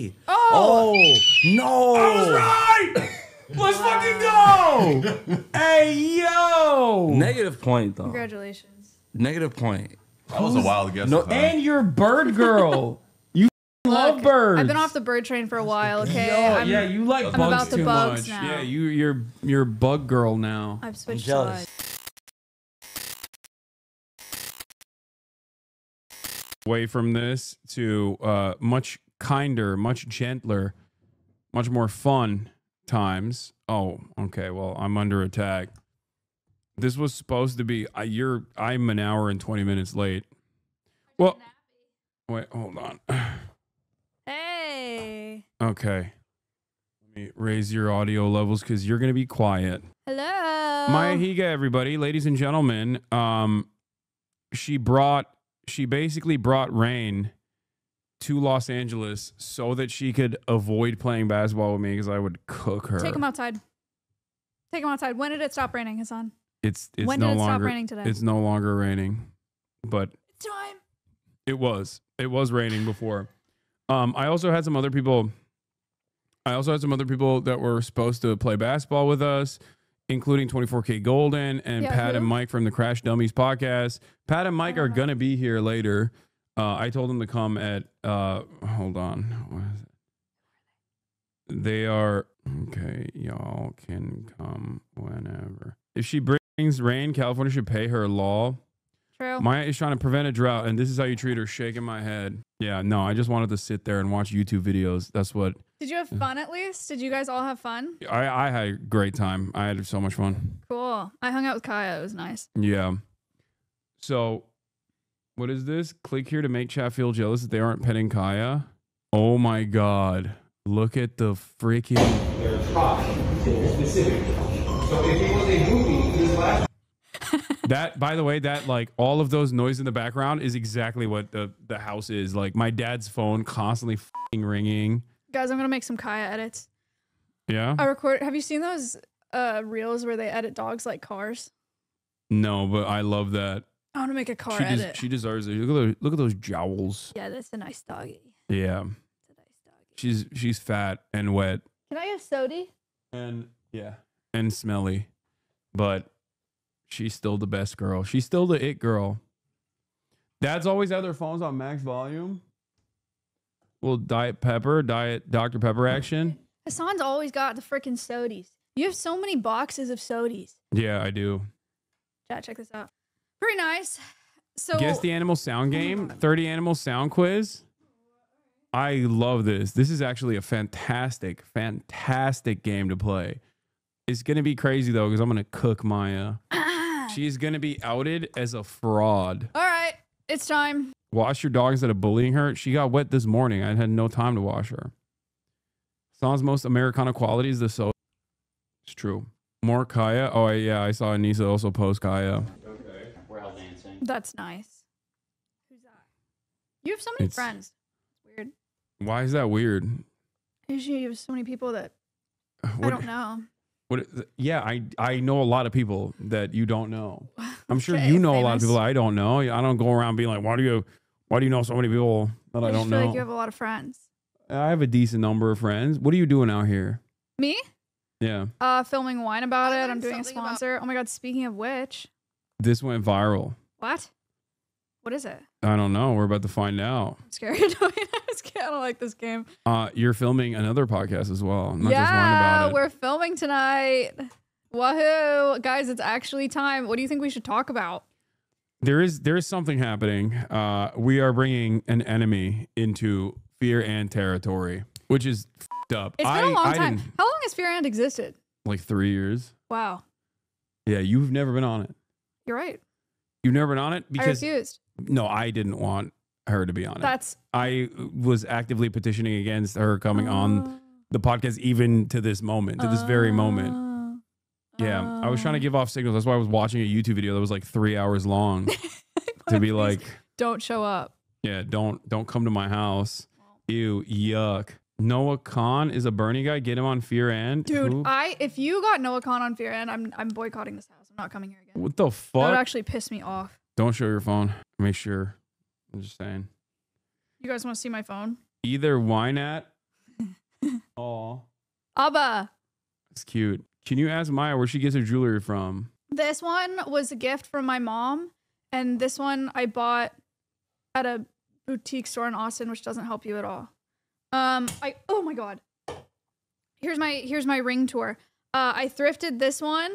Hey. Oh no! I was right. Let's fucking go! Hey yo! Negative point though. Congratulations. Negative point. That was a wild guess. No, And you're bird girl. You love birds. I've been off the bird train for a while. Okay. Yo, yeah, you like I'm bugs about the too bugs much. now. Yeah, you're bug girl now. I've switched jealous. sides. Away from this to much kinder, much gentler, much more fun times. Oh, okay. Well, I'm under attack. This was supposed to be. I'm an hour and 20 minutes late. Well, wait, hold on. Hey. Okay. Let me raise your audio levels because you're gonna be quiet. Hello. Maya Higa, everybody, ladies and gentlemen. She basically brought Rain to Los Angeles so that she could avoid playing basketball with me because I would cook her. Take him outside. Take him outside. When did it stop raining, Hasan? It's when no did it longer stop raining today? It's no longer raining, but It's time. it was raining before. I also had some other people that were supposed to play basketball with us, including 24K Golden and Yeah, Pat who? and Mike from the Crash Dummies podcast. Pat and Mike are gonna be here later. I told them to come at hold on. What is it? They are okay, y'all can come whenever. If she brings rain, California should pay her law. True. Maya is trying to prevent a drought, and this is how you treat her, shaking my head. Yeah, no, I just wanted to sit there and watch YouTube videos. That's what Did you have fun at least? Did you guys all have fun? I had a great time. I had so much fun. Cool. I hung out with Kaya. It was nice. Yeah. So, what is this? Click here to make chat feel jealous that they aren't petting Kaya. Oh my God. Look at the freaking... They're trying to be specific. So if it was a movie, this last... That, by the way, that like all of those noise in the background is exactly what the house is. Like my dad's phone constantly f***ing ringing. Guys, I'm going to make some Kaya edits. Yeah? Have you seen those reels where they edit dogs like cars? No, but I love that. I want to make a car edit. She deserves it. Look at those jowls. Yeah, that's a nice doggy. Yeah. It's a nice doggy. She's fat and wet. Can I have sody? And yeah. And smelly. But she's still the best girl. She's still the it girl. Dads always have their phones on max volume. Well, Diet Dr. Pepper action. Hasan's always got the freaking sodies. You have so many boxes of sodies. Yeah, I do. Chat, check this out. Pretty nice. So Guess the animal sound game. 30 animal sound quiz. I love this. This is actually a fantastic game to play. It's going to be crazy, though, because I'm going to cook Maya. She's going to be outed as a fraud. All right, it's time. Wash your dog instead of bullying her. She got wet this morning. I had no time to wash her. San's most Americana quality is the soda. It's true. More Kaya. Oh, yeah. I saw Anissa also post Kaya. Okay. We're all dancing. That's nice. Who's that? You have so many friends. It's weird. Why is that weird? Usually you have so many people that I don't know. Yeah, I know a lot of people that you don't know. I'm sure Okay, you know a lot of famous. people I don't know. I don't go around being like, why do you know so many people that I I don't just feel know? like you have a lot of friends. I have a decent number of friends. What are you doing out here? Me? Yeah. Filming wine about it. I'm learned doing a something about- sponsor. Oh my god, speaking of which. This went viral. What? What is it? I don't know. We're about to find out. I'm scared. I'm scared. I don't like this game. You're filming another podcast as well. Not just wine Yeah, about it. we're filming tonight. Wahoo. Guys, it's actually time. What do you think we should talk about? There is something happening. We are bringing an enemy into Fear and territory, which is f***ed up. It's been a long time. didn't- How long has Fear and existed? Like 3 years. Wow. Yeah, you've never been on it. You're right. You've never been on it I because refused. no, I didn't want her to be on it. That's I was actively petitioning against her coming on the podcast, even to this moment, to this very moment. Yeah, I was trying to give off signals. That's why I was watching a YouTube video that was like 3 hours long to be like, don't show up. yeah, don't come to my house. Ew, yuck. Noah Khan is a Bernie guy. Get him on Fear and Dude, Who? if you got Noah Khan on Fear and I'm boycotting this house. I'm not coming here again. What the That would fuck? actually piss me off. Don't show your phone. Make sure. I'm just saying. You guys want to see my phone? Either Wynat Oh, Abba. it's cute. Can you ask Maya where she gets her jewelry from? This one was a gift from my mom, and this one I bought at a boutique store in Austin, which doesn't help you at all. Oh my god. Here's my ring tour. I thrifted this one.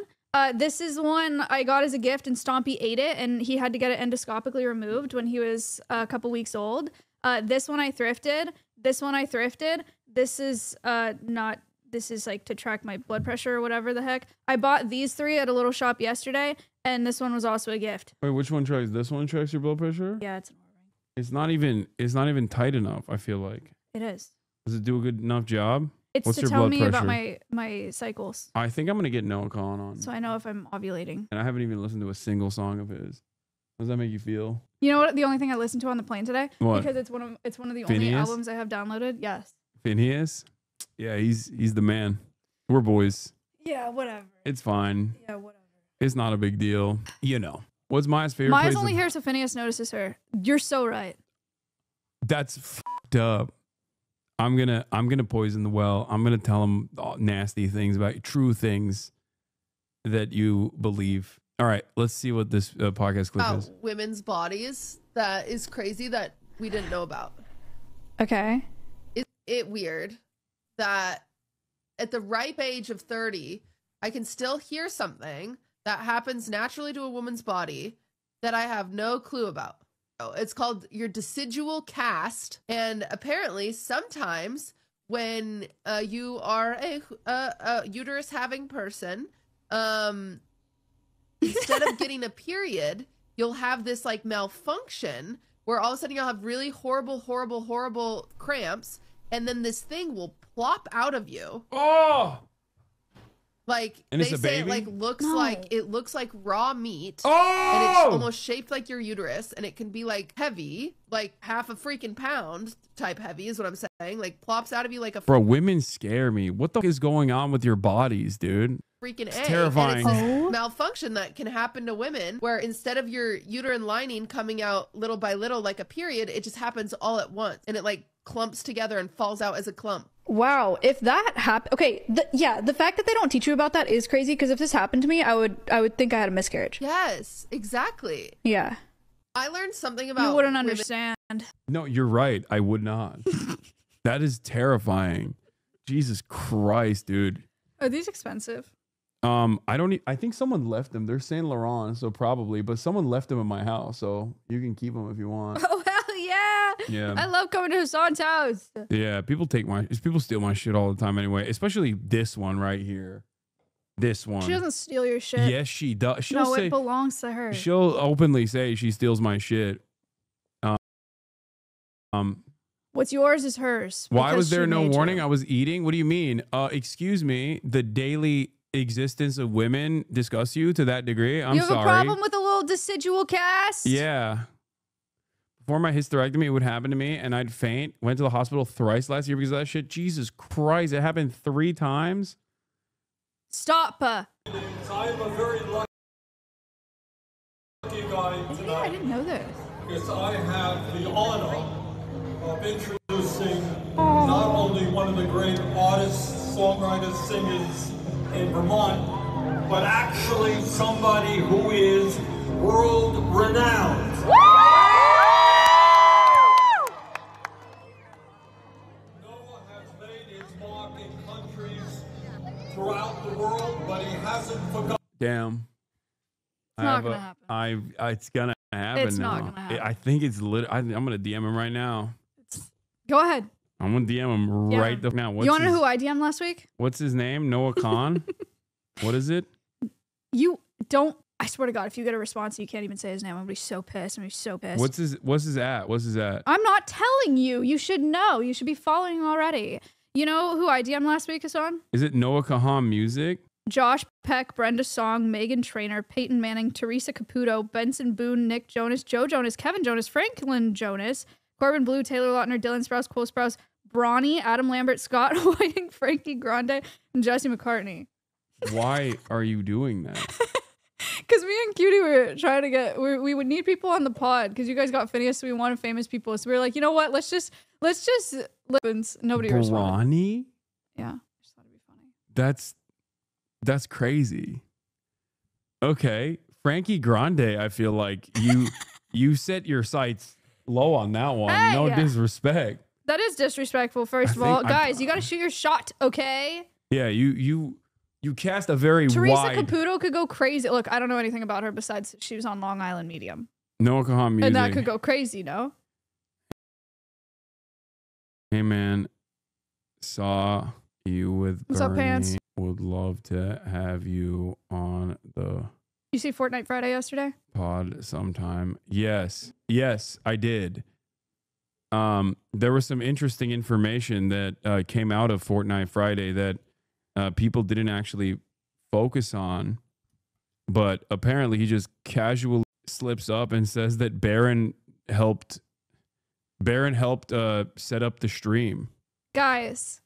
This is one I got as a gift, and Stompy ate it, and he had to get it endoscopically removed when he was a couple weeks old. This one I thrifted. This one I thrifted. This is not. This is like to track my blood pressure or whatever the heck. I bought these 3 at a little shop yesterday, and this one was also a gift. Wait, which one tracks? This one tracks your blood pressure? Yeah, it's an Oura ring. It's not even tight enough, I feel like. It is. Does it do a good enough job? It's What's to your tell blood me pressure? about my cycles, I think I'm gonna get Noah Khan on. so I know if I'm ovulating. And I haven't even listened to a single song of his. How does that make you feel? You know what? The only thing I listened to on the plane today, What? because it's one of the only Phineas? albums I have downloaded. Yes. Phineas? Yeah, he's the man. We're boys. Yeah, whatever. It's fine. Yeah, whatever. It's not a big deal. You know. What's Maya's favorite Maya's place? only here so Phineas notices her. You're so right. That's fucked up. I'm gonna poison the well. I'm gonna tell him nasty things about you, true things that you believe. All right, let's see what this podcast clip is. Women's bodies that is crazy that we didn't know about. Okay. It weird that at the ripe age of 30, I can still hear something that happens naturally to a woman's body that I have no clue about. It's called your decidual cast, and apparently sometimes when you are a uterus having person, instead of getting a period, you'll have this like malfunction where all of a sudden you'll have really horrible cramps, and then this thing will plop out of you. Oh, Like and they it's a say, baby? it looks No. like raw meat. oh, And it's almost shaped like your uterus, and it can be like heavy, like half a freaking pound type heavy is what I'm saying. Like plops out of you like a bro. Women scare me. What the f- is going on with your bodies, dude? freaking It's egg. terrifying. And it's this Oh. malfunction that can happen to women where instead of your uterine lining coming out little by little like a period, it just happens all at once, and it like clumps together and falls out as a clump. Wow. If that happened, okay. The fact that they don't teach you about that is crazy. Because if this happened to me, I would think I had a miscarriage. Yes, exactly. Yeah. I learned something about You wouldn't women- understand. No, you're right. I would not. That is terrifying. Jesus Christ, dude. Are these expensive? I don't. I think someone left them. They're Saint Laurent, so probably. But someone left them in my house, so you can keep them if you want. Oh hell yeah! Yeah. I love coming to Hasan's house. Yeah, people steal my shit all the time anyway. Especially this one right here. This one. She doesn't steal your shit. Yes, she does. She'll No, say. it belongs to her. She'll openly say she steals my shit. What's yours is hers. Why because was there she no made warning? you. I was eating. What do you mean? Excuse me. The daily existence of women disgust you to that degree? I'm You have sorry. a problem with a little decidual cast? Yeah. Before my hysterectomy, it would happen to me, and I'd faint. Went to the hospital thrice last year because of that shit. Jesus Christ, it happened 3 times. Stop. I'm a very lucky guy Yeah, I tonight didn't know this. because I have the honor of introducing not only one of the great artists, songwriters, singers in Vermont, but actually somebody who is world renowned. Noah has made his mark in countries throughout the world, but he hasn't forgotten. Damn. It's not gonna happen. It's gonna happen It's now. not gonna happen. I think it's I'm gonna DM him right now. Go ahead. I'm gonna DM him Yeah. right now. You want to know who I DM'd last week? What's his name? Noah Khan? What is it? You don't. I swear to God, if you get a response, you can't even say his name. I'm gonna be so pissed. I'm gonna be so pissed. What's his at? What's his at? I'm not telling you. You should know. You should be following him already. You know who I DM'd last week, Hasan? Is it Noah Khan Music? Josh Peck, Brenda Song, Megan Trainor, Peyton Manning, Teresa Caputo, Benson Boone, Nick Jonas, Joe Jonas, Kevin Jonas, Franklin Jonas, Corbin Blue, Taylor Lautner, Dylan Sprouse, Cole Sprouse, Bronny, Adam Lambert, Scott Whiting, Frankie Grande, and Jesse McCartney. Why are you doing that? Because me and Cutie were trying to get, we would need people on the pod because you guys got Phineas, so we wanted famous people. So we were like, you know what? Let's just nobody responded. Bronny? Yeah, I just thought it'd be funny. That's crazy. Okay, Frankie Grande. I feel like you set your sights low on that one. Hey! No disrespect. That is disrespectful. First of all, guys, you got to shoot your shot, okay? Yeah, you cast a very Teresa wide. Caputo could go crazy. Look, I don't know anything about her besides she was on Long Island Medium, No Kahan music. and that could go crazy, no? Hey man, saw you with What's up, Bernie. Pants? Would love to have you on the You see Fortnite Friday yesterday? pod sometime. Yes, I did. There was some interesting information that came out of Fortnite Friday that people didn't actually focus on, but apparently he just casually slips up and says that Baron helped set up the stream. Guys,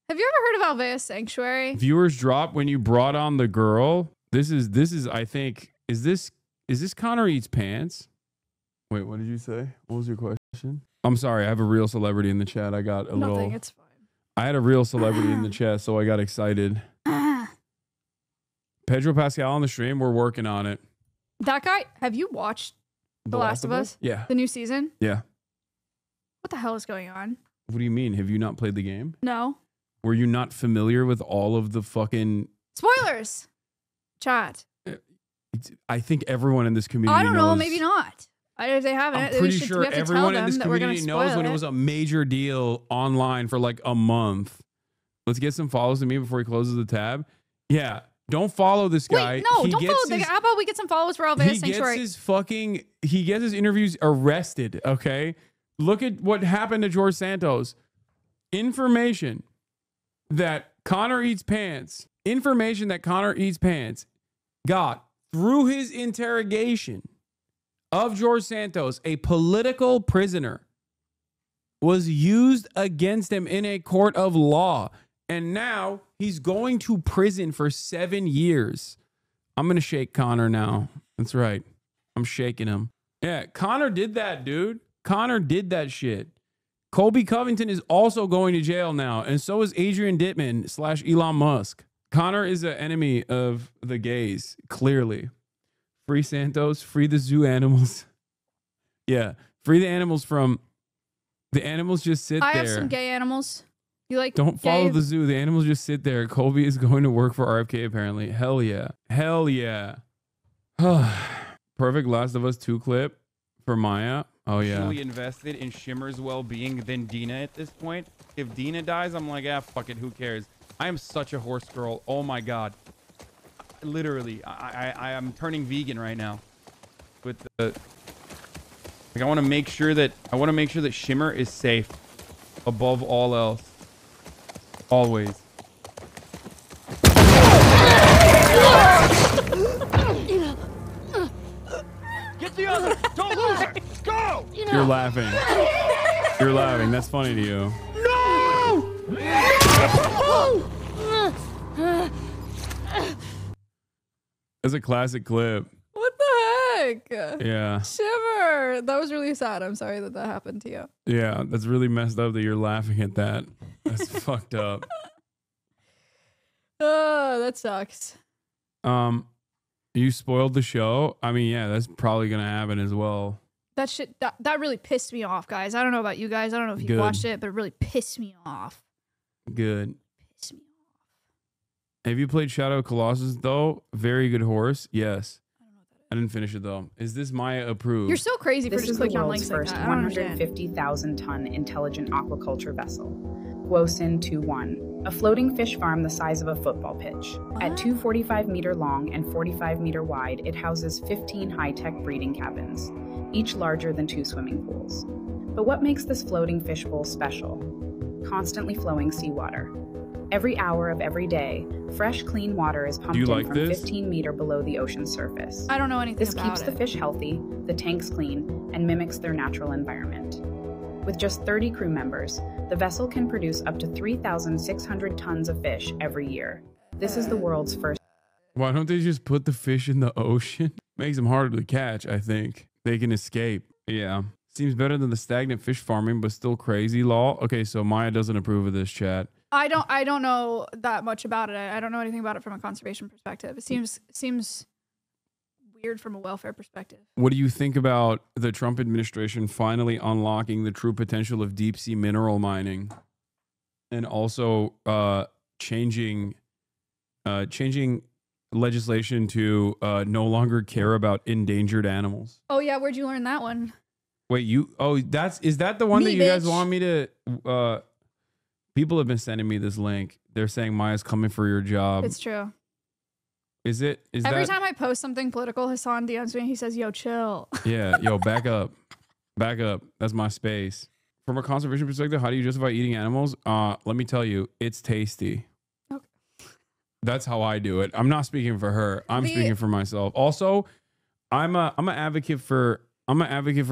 have you ever heard of Alvea Sanctuary? Viewers drop when you brought on the girl. This is I think is this Connor Eats Pants? Wait, what did you say? What was your question? I'm sorry, I have a real celebrity in the chat. I got a Nothing, little. it's fine. I had a real celebrity in the chat, so I got excited. Pedro Pascal on the stream. We're working on it. That guy, have you watched The Last of Us? Yeah. The new season? Yeah. What the hell is going on? What do you mean? Have you not played the game? No. Were you not familiar with all of the fucking... Spoilers! Chat. I think everyone in this community I don't know, knows- maybe not. If they haven't, I'm they pretty should, sure we have to tell everyone in them this that we're gonna community knows when spoil it was a major deal online for like a month. Let's get some follows to me before he closes the tab. Yeah, don't follow this guy. Wait, no, He don't gets follow the guy. his- How about we get some followers for Alvea Sanctuary? He gets his interviews arrested, okay? Look at what happened to George Santos. Information that Connor Eats Pants got through his interrogation of George Santos, a political prisoner, was used against him in a court of law. And now he's going to prison for 7 years. I'm going to shake Connor now. That's right. I'm shaking him. Yeah, Connor did that, dude. Connor did that shit. Colby Covington is also going to jail now. And so is Adrian Dittman / Elon Musk. Connor is an enemy of the gays, clearly. Free Santos, free the zoo animals. Yeah, free the animals from... The animals just sit there. I have some gay animals. You like Don't gay? follow the zoo. The animals just sit there. Colby is going to work for RFK apparently. Hell yeah. Hell yeah. Perfect Last of Us 2 clip for Maya. Oh yeah. Truly invested in Shimmer's well-being than Dina at this point. If Dina dies, I'm like, ah, fuck it, who cares? I am such a horse girl. Oh my god. Literally, I am turning vegan right now. With the like, I want to make sure that Shimmer is safe above all else. Always. Get the other! Don't lose her! Go! You're laughing. You're laughing. That's funny to you. No! That's a classic clip. What the heck? Yeah. Shimmer. That was really sad. I'm sorry that happened to you. Yeah. That's really messed up that you're laughing at that. That's fucked up. Oh, that sucks. You spoiled the show. I mean, yeah, that's probably gonna happen as well. That shit, that really pissed me off, guys. I don't know about you guys. I don't know if you Good. watched it, but it really pissed me off. Good. Pissed me off. Have you played Shadow of Colossus though? Very good horse. Yes. I don't know what that is. I didn't finish it though. Is this Maya approved? You're so crazy for This just is the clicking on world's links like first that. I don't understand. 150,000-ton intelligent aquaculture vessel, Gwosin 2-1, a floating fish farm the size of a football pitch. At 245-meter long and 45-meter wide, it houses 15 high-tech breeding cabins, each larger than 2 swimming pools. But what makes this floating fishbowl special? Constantly flowing seawater. Every hour of every day, fresh, clean water is pumped in like from this? 15 meters below the ocean surface. I don't know anything This about keeps it. the fish healthy, the tanks clean, and mimics their natural environment. With just 30 crew members, the vessel can produce up to 3,600 tons of fish every year. This is the world's first. Why don't they just put the fish in the ocean? Makes them harder to catch, I think. They can escape. Yeah. Seems better than the stagnant fish farming, but still crazy law. Okay, so Maya doesn't approve of this, chat. I don't know that much about it. I don't know anything about it from a conservation perspective. It seems weird from a welfare perspective. What do you think about the Trump administration finally unlocking the true potential of deep sea mineral mining, and also changing legislation to no longer care about endangered animals? Oh yeah, where'd you learn that one? Wait, is that the one that you guys want me to? People have been sending me this link. They're saying Maya's coming for your job. It's true. Is it? Every time I post something political, Hasan DMs me and he says, "Yo, chill." Yeah, yo, back up, back up. That's my space. From a conservation perspective, how do you justify eating animals? Let me tell you, it's tasty. Okay. That's how I do it. I'm not speaking for her. I'm speaking for myself. Also, I'm an advocate for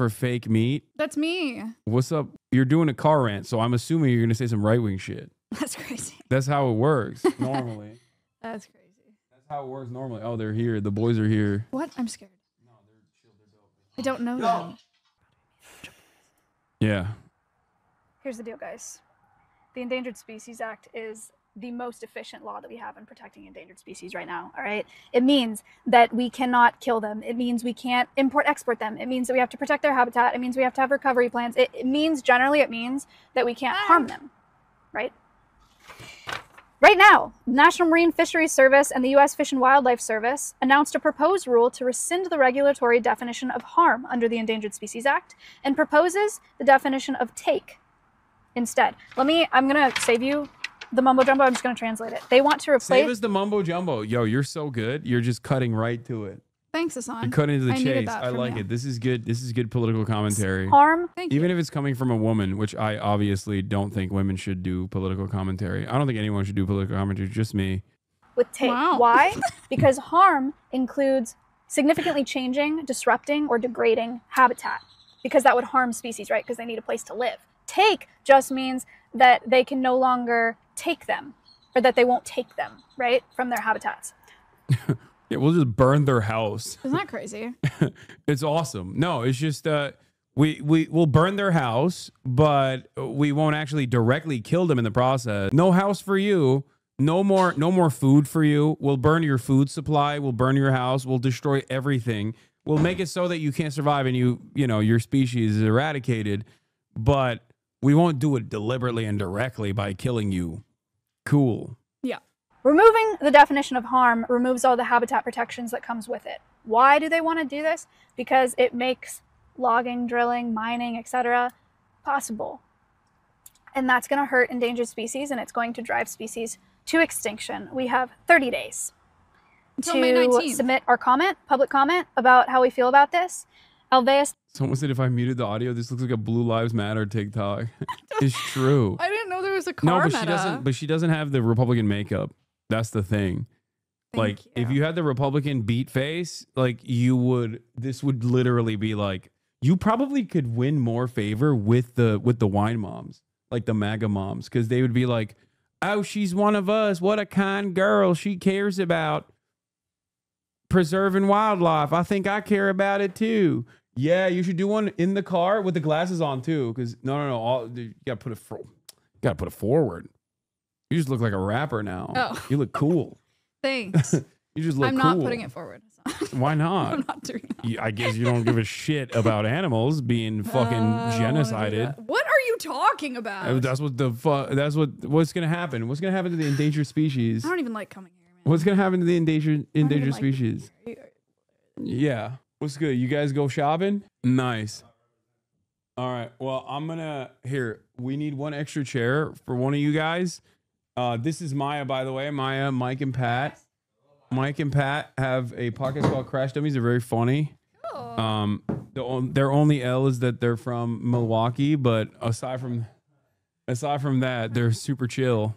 fake meat. That's me. What's up? You're doing a car rant, so I'm assuming you're gonna say some right wing shit. That's crazy. That's how it works normally. That's crazy. That's how it works normally. Oh, they're here. The boys are here. What? I'm scared. No, they're chill. They're dope. I don't know them. Yeah. Here's the deal, guys. The Endangered Species Act is the most efficient law that we have in protecting endangered species right now, all right? It means that we cannot kill them. It means we can't import-export them. It means that we have to protect their habitat. It means we have to have recovery plans. It means that we can't harm them, right? Right now, National Marine Fisheries Service and the U.S. Fish and Wildlife Service announced a proposed rule to rescind the regulatory definition of harm under the Endangered Species Act and proposes the definition of take instead. I'm going to save you the mumbo jumbo. I'm just going to translate it. They want to replace. Save us the mumbo jumbo. Yo, you're so good. You're just cutting right to it. Thanks, Hasan. You're cutting to the chase. I like it. This is good. This is good political commentary. Harm. Even if it's coming from a woman, which I obviously don't think women should do political commentary. I don't think anyone should do political commentary. Just me. With take. Wow. Why? Because harm includes significantly changing, disrupting, or degrading habitat. Because that would harm species, right? Because they need a place to live. Take just means that they can no longer take them, or that they won't take them, right, from their habitats. Yeah, we'll just burn their house. Isn't that crazy? It's awesome. No, it's just we'll burn their house, but we won't actually directly kill them in the process. No house for you. No more food for you. We'll burn your food supply. We'll burn your house. We'll destroy everything. We'll make it so that you can't survive and your species is eradicated, but we won't do it deliberately and directly by killing you. Cool. Yeah. Removing the definition of harm removes all the habitat protections that comes with it. Why do they want to do this? Because it makes logging, drilling, mining, etc. possible. And that's going to hurt endangered species, and it's going to drive species to extinction. We have 30 days to submit our public comment about how we feel about this. Alveus. Someone said if I muted the audio, this looks like a Blue Lives Matter TikTok. It's true. I didn't know there was a car meta. But she doesn't have the Republican makeup. That's the thing. If you had the Republican beat face, this would literally be like, you probably could win more favor with the wine moms, like the MAGA moms, because they would be like, oh, she's one of us. What a kind girl. She cares about preserving wildlife. I think I care about it too. Yeah, you should do one in the car with the glasses on too. Because no, you gotta put it forward. You just look like a rapper now. Oh, you look cool. Thanks. You just look. I'm cool. not putting it forward. Why not? I'm not doing that. I guess you don't give a shit about animals being fucking genocided. What are you talking about? That's what's gonna happen. What's gonna happen to the endangered species? I don't even like coming here, man. What's gonna happen to the endangered species? Yeah. What's good? You guys go shopping? Nice. All right. Well, we need one extra chair for one of you guys. This is Maya, by the way. Maya, Mike, and Pat. Mike and Pat have a podcast called Crash Dummies. They're very funny. Cool. Their only L is that they're from Milwaukee, but aside from that, they're super chill.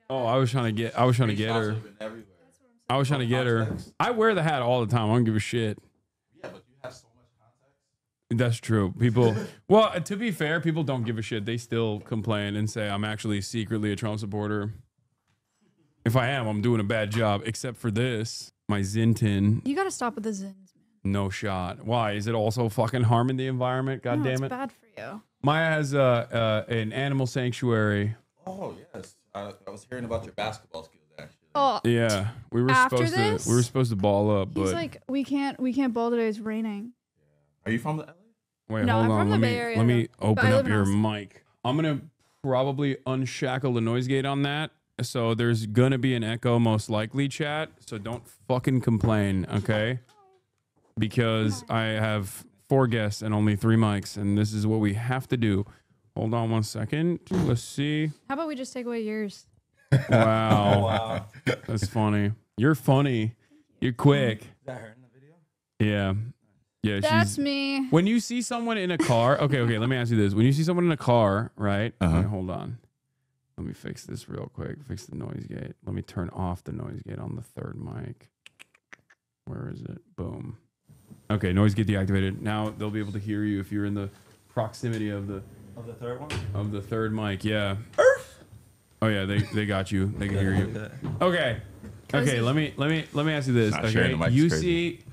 Oh, I was trying to get her. I was trying to get her. I wear the hat all the time. I don't give a shit. Yeah, but you have so much context. That's true. People, well, to be fair, people don't give a shit. They still complain and say I'm actually secretly a Trump supporter. If I am, I'm doing a bad job. Except for this, my Zintin. You gotta stop with the Zins, man. No shot. Why? Is it also fucking harming the environment? God No, damn it's it. bad for you. Maya has an animal sanctuary. Oh yes, I was hearing about your basketball skills actually. Oh, Yeah, we were After supposed to ball up, he's but like, we can't ball today. It's raining. Are you from the LA? wait, No, hold I'm on. from the Let Bay me Area, let me though. But open I up live in your Austin. mic. I'm gonna probably unshackle the noise gate on that. So there's gonna be an echo, most likely, chat. So don't fucking complain, okay? Because I have 4 guests and only 3 mics, and this is what we have to do. Hold on 1 second. Let's see. How about we just take away yours? Wow. That's funny. You're funny. You're quick. Is that her in the video? Yeah. Yeah, That's she's me. when you see someone in a car, okay, let me ask you this. When you see someone in a car, right? Uh-huh. Okay, hold on. Let me fix this real quick. Fix the noise gate. Let me turn off the noise gate on the 3rd mic. Where is it? Boom. Okay, noise gate deactivated. Now they'll be able to hear you if you're in the proximity of the 3rd one? of the 3rd mic. Yeah. Oh yeah, they got you. They can hear you. Okay. Okay, let me ask you this. Not sharing Okay, the mic is crazy.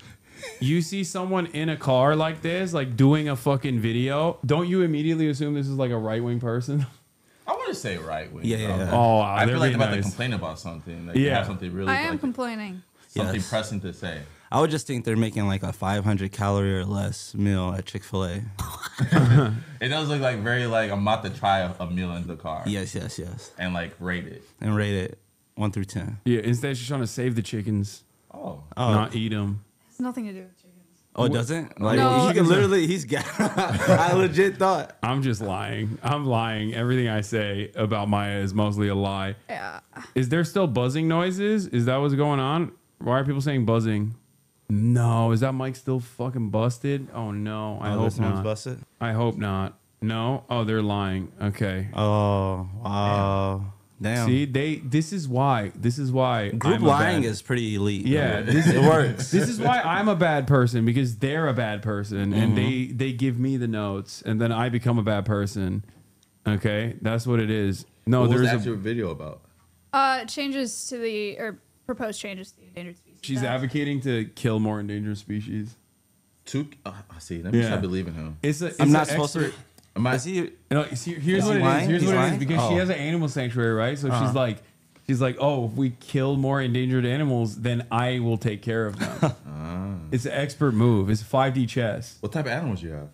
you see someone in a car like this, like doing a fucking video. Don't you immediately assume this is like a right-wing person? I want to say right wing. Yeah. Oh, I they're feel like being they're about to nice. complain about something. Like Yeah. they have something really I am like, complaining. something Yes. pressing to say. I would just think they're making like a 500 calorie or less meal at Chick-fil-A. It does look like very like I'm about to try a meal in the car. Yes. And like rate it. And rate it 1 through 10. Yeah, instead she's trying to save the chickens, Oh. not eat them. It's nothing to do with chickens. Oh, it doesn't? Like, No. he can literally, he's got, I legit thought. I'm just lying. I'm lying. Everything I say about Maya is mostly a lie. Yeah. Is there still buzzing noises? Is that what's going on? Why are people saying buzzing? No, is that mic still fucking busted? Oh no, I hope this one's not. busted? I hope not. No. Oh, they're lying. Okay. Oh, wow. Damn. See, this is why. Group I'm a lying bad- is pretty elite. Yeah, though. this, it works. This is why I'm a bad person, because they're a bad person and they give me the notes and then I become a bad person. Okay, that's what it is. No, What was there's that a. your video about? Changes to the proposed changes to the endangered species. She's Act. advocating to kill more endangered species. I see. Let me Yeah. start believing him. I'm I'm not supposed to. Am I? Is he? No, see, here's Is what he it lying? is. Here's He's what it is. lying? Because she Oh. has an animal sanctuary, right? So she's like, oh, if we kill more endangered animals, then I will take care of them. It's an expert move. It's 5D chess. What type of animals you have?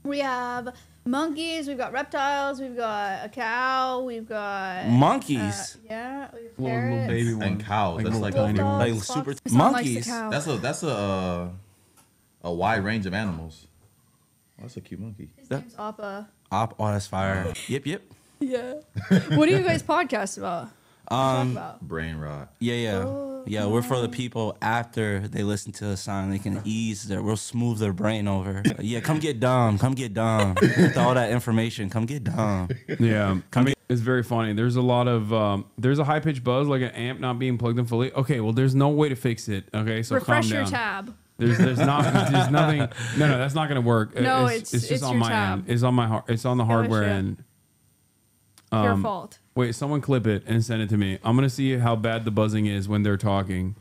We have monkeys. We've got reptiles. We've got a cow. We've got Monkeys. yeah. We have Little parrots. baby ones. And cows. That's little like tiny Bulldogs, ones. Like super- foxes. Hasan likes the monkeys. cow. that's a wide range of animals. Oh, that's a cute monkey. His name's Appa. Oh, that's fire. Yep. Yeah. What do you guys podcast about? Talk about? Brain rot. Yeah. We're for the people after they listen to the song. They can we'll smooth their brain over. Yeah, come get dumb. With all that information, come get dumb. Yeah, I mean, it's very funny. There's a lot of there's a high pitched buzz, like an amp not being plugged in fully. Okay, well, there's no way to fix it. Okay, so Refresh calm your down. tab. There's nothing. No, that's not gonna work. No, it's just it's on your my tab. end. It's on my it's on the hardware shit. end. Your fault. Wait, someone clip it and send it to me. I'm gonna see how bad the buzzing is when they're talking.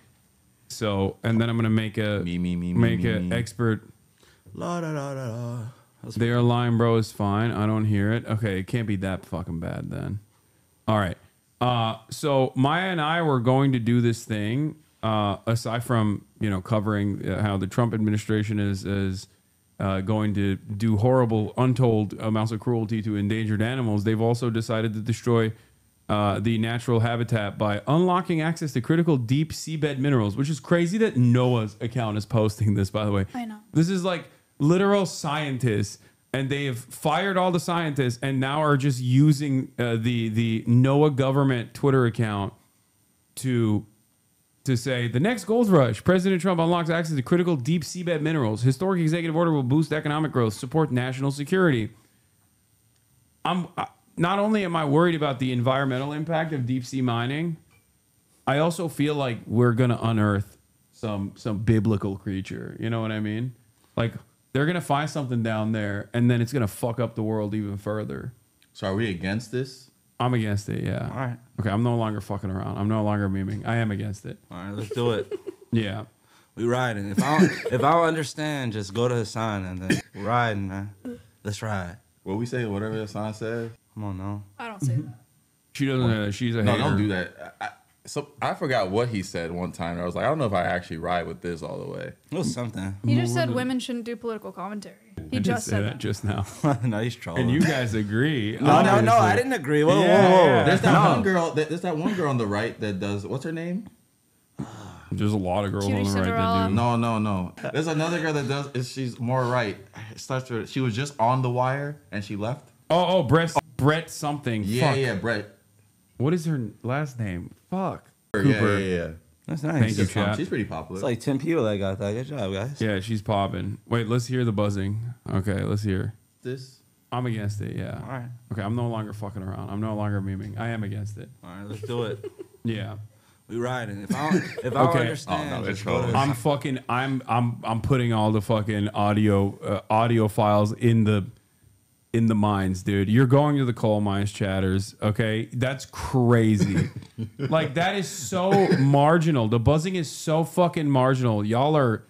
So, and then I'm gonna make an expert. La da da da da. They are lying, bro. Is fine. I don't hear it. Okay, it can't be that fucking bad then. All right. So Maya and I were going to do this thing. Aside from covering how the Trump administration is going to do horrible, untold amounts of cruelty to endangered animals, they've also decided to destroy the natural habitat by unlocking access to critical deep seabed minerals, which is crazy that Noah's account is posting this, by the way. I know. This is like literal scientists, and they have fired all the scientists and now are just using the NOAA government Twitter account to say the next gold rush. President Trump unlocks access to critical deep seabed minerals. Historic executive order will boost economic growth, support national security. Not only am I worried about the environmental impact of deep sea mining, I also feel like we're gonna unearth some biblical creature. You know what I mean? Like they're gonna find something down there, and then it's gonna fuck up the world even further. So are we against this? I'm against it. Yeah. All right. Okay. I'm no longer fucking around. I'm no longer memeing. I am against it. All right, let's do it. Yeah. We riding. If I don't understand, just go to Hasan and then we're riding, man. Let's ride. What we say, whatever Hasan says. Come on, no. I don't say that. She doesn't. She's a No, hater. don't do that. So I forgot what he said one time. I was like, I don't know if I actually ride with this all the way. It was something. He just said women shouldn't do political commentary. He I did just say said that that. just now. No, he's trolling. And you guys agree. No, I obviously. didn't agree. Whoa, Yeah, whoa, whoa. yeah. There's that one girl. There's that one girl on the right that does. What's her name? There's a lot of girls Cutie on the right that Cinderella. do. No. There's another girl that does. She's more right. It starts with. She was just on The Wire and she left. Oh, Brett something. Yeah, Fuck. yeah, Brett. What is her last name? Fuck. Yeah, Cooper. yeah. That's nice. Thank you, chat. She's pretty popular. It's like 10 people that got that. Good job, guys. Yeah, she's popping. Wait, let's hear the buzzing. Okay, let's hear. this. I'm against it, yeah. All right. Okay, I'm no longer fucking around. I'm no longer memeing. I am against it. All right, let's do it. Yeah. We riding. If I don't Okay. understand, Oh, no, just it's go to trolling. I'm putting all the fucking audio files in the mines, dude. You're going to the coal mines, chatters. Okay, that's crazy. Like that is so marginal. The buzzing is so fucking marginal. Y'all are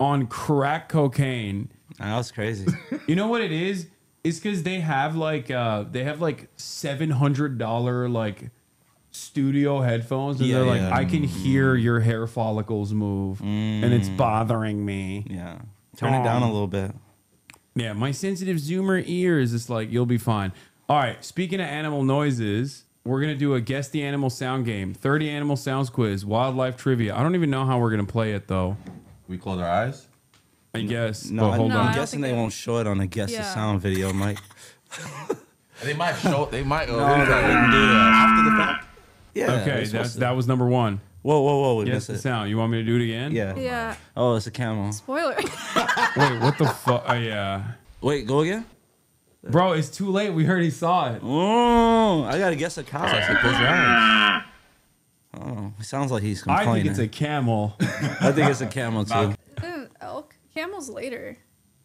on crack cocaine. That was crazy. You know what it is? It's because they have like $700 like studio headphones, and Yeah, they're like, yeah. I can hear your hair follicles move, and it's bothering me. Yeah. Turn it down a little bit. Yeah, my sensitive Zoomer ears. It's like you'll be fine. All right. Speaking of animal noises, we're gonna do a guess the animal sound game. 30 animal sounds quiz, wildlife trivia. I don't even know how we're gonna play it though. We close our eyes. I guess. No, but hold No, on. I I'm don't guessing think they they- won't show it on a guess the Yeah. sound video, Mike. They might show. They might. No, they wouldn't do that. After the fact. Yeah. Okay, that was number one. Whoa. We Yes, missed the it. sound. You want me to do it again? Yeah. Yeah. Oh, it's a camel. Spoiler. Wait, what the fuck? Yeah. Wait, go again? Bro, it's too late. We already saw it. Oh, I gotta guess a cow. I said, close your eyes. Oh, it sounds like he's I complaining. think it's a camel. I think it's a camel too. Isn't elk? Camel's later.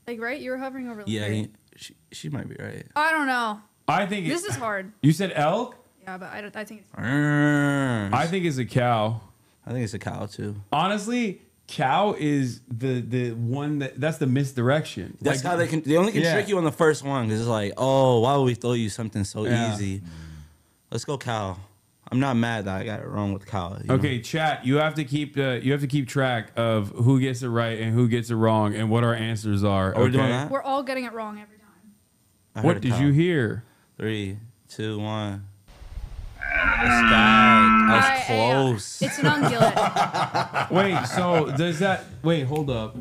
Like, right? You were hovering over Yeah, later. she might be right. I don't know. I think This is hard. You said elk? Yeah, but I think it's I think it's a cow. I think it's a cow too. Honestly, cow is the one that's the misdirection. That's Like, how they only can Yeah. trick you on the first one because it's like, oh, why would we throw you something so Yeah. easy? Let's go cow. I'm not mad that I got it wrong with cow. you know? Okay, chat. You have to keep track of who gets it right and who gets it wrong and what our answers are. Are we okay? doing that? we're all getting it wrong every time. I heard What a did cow. you hear? 3, 2, 1. A stag. I was close. It's an ungulate. Wait, so does that? Wait, hold up.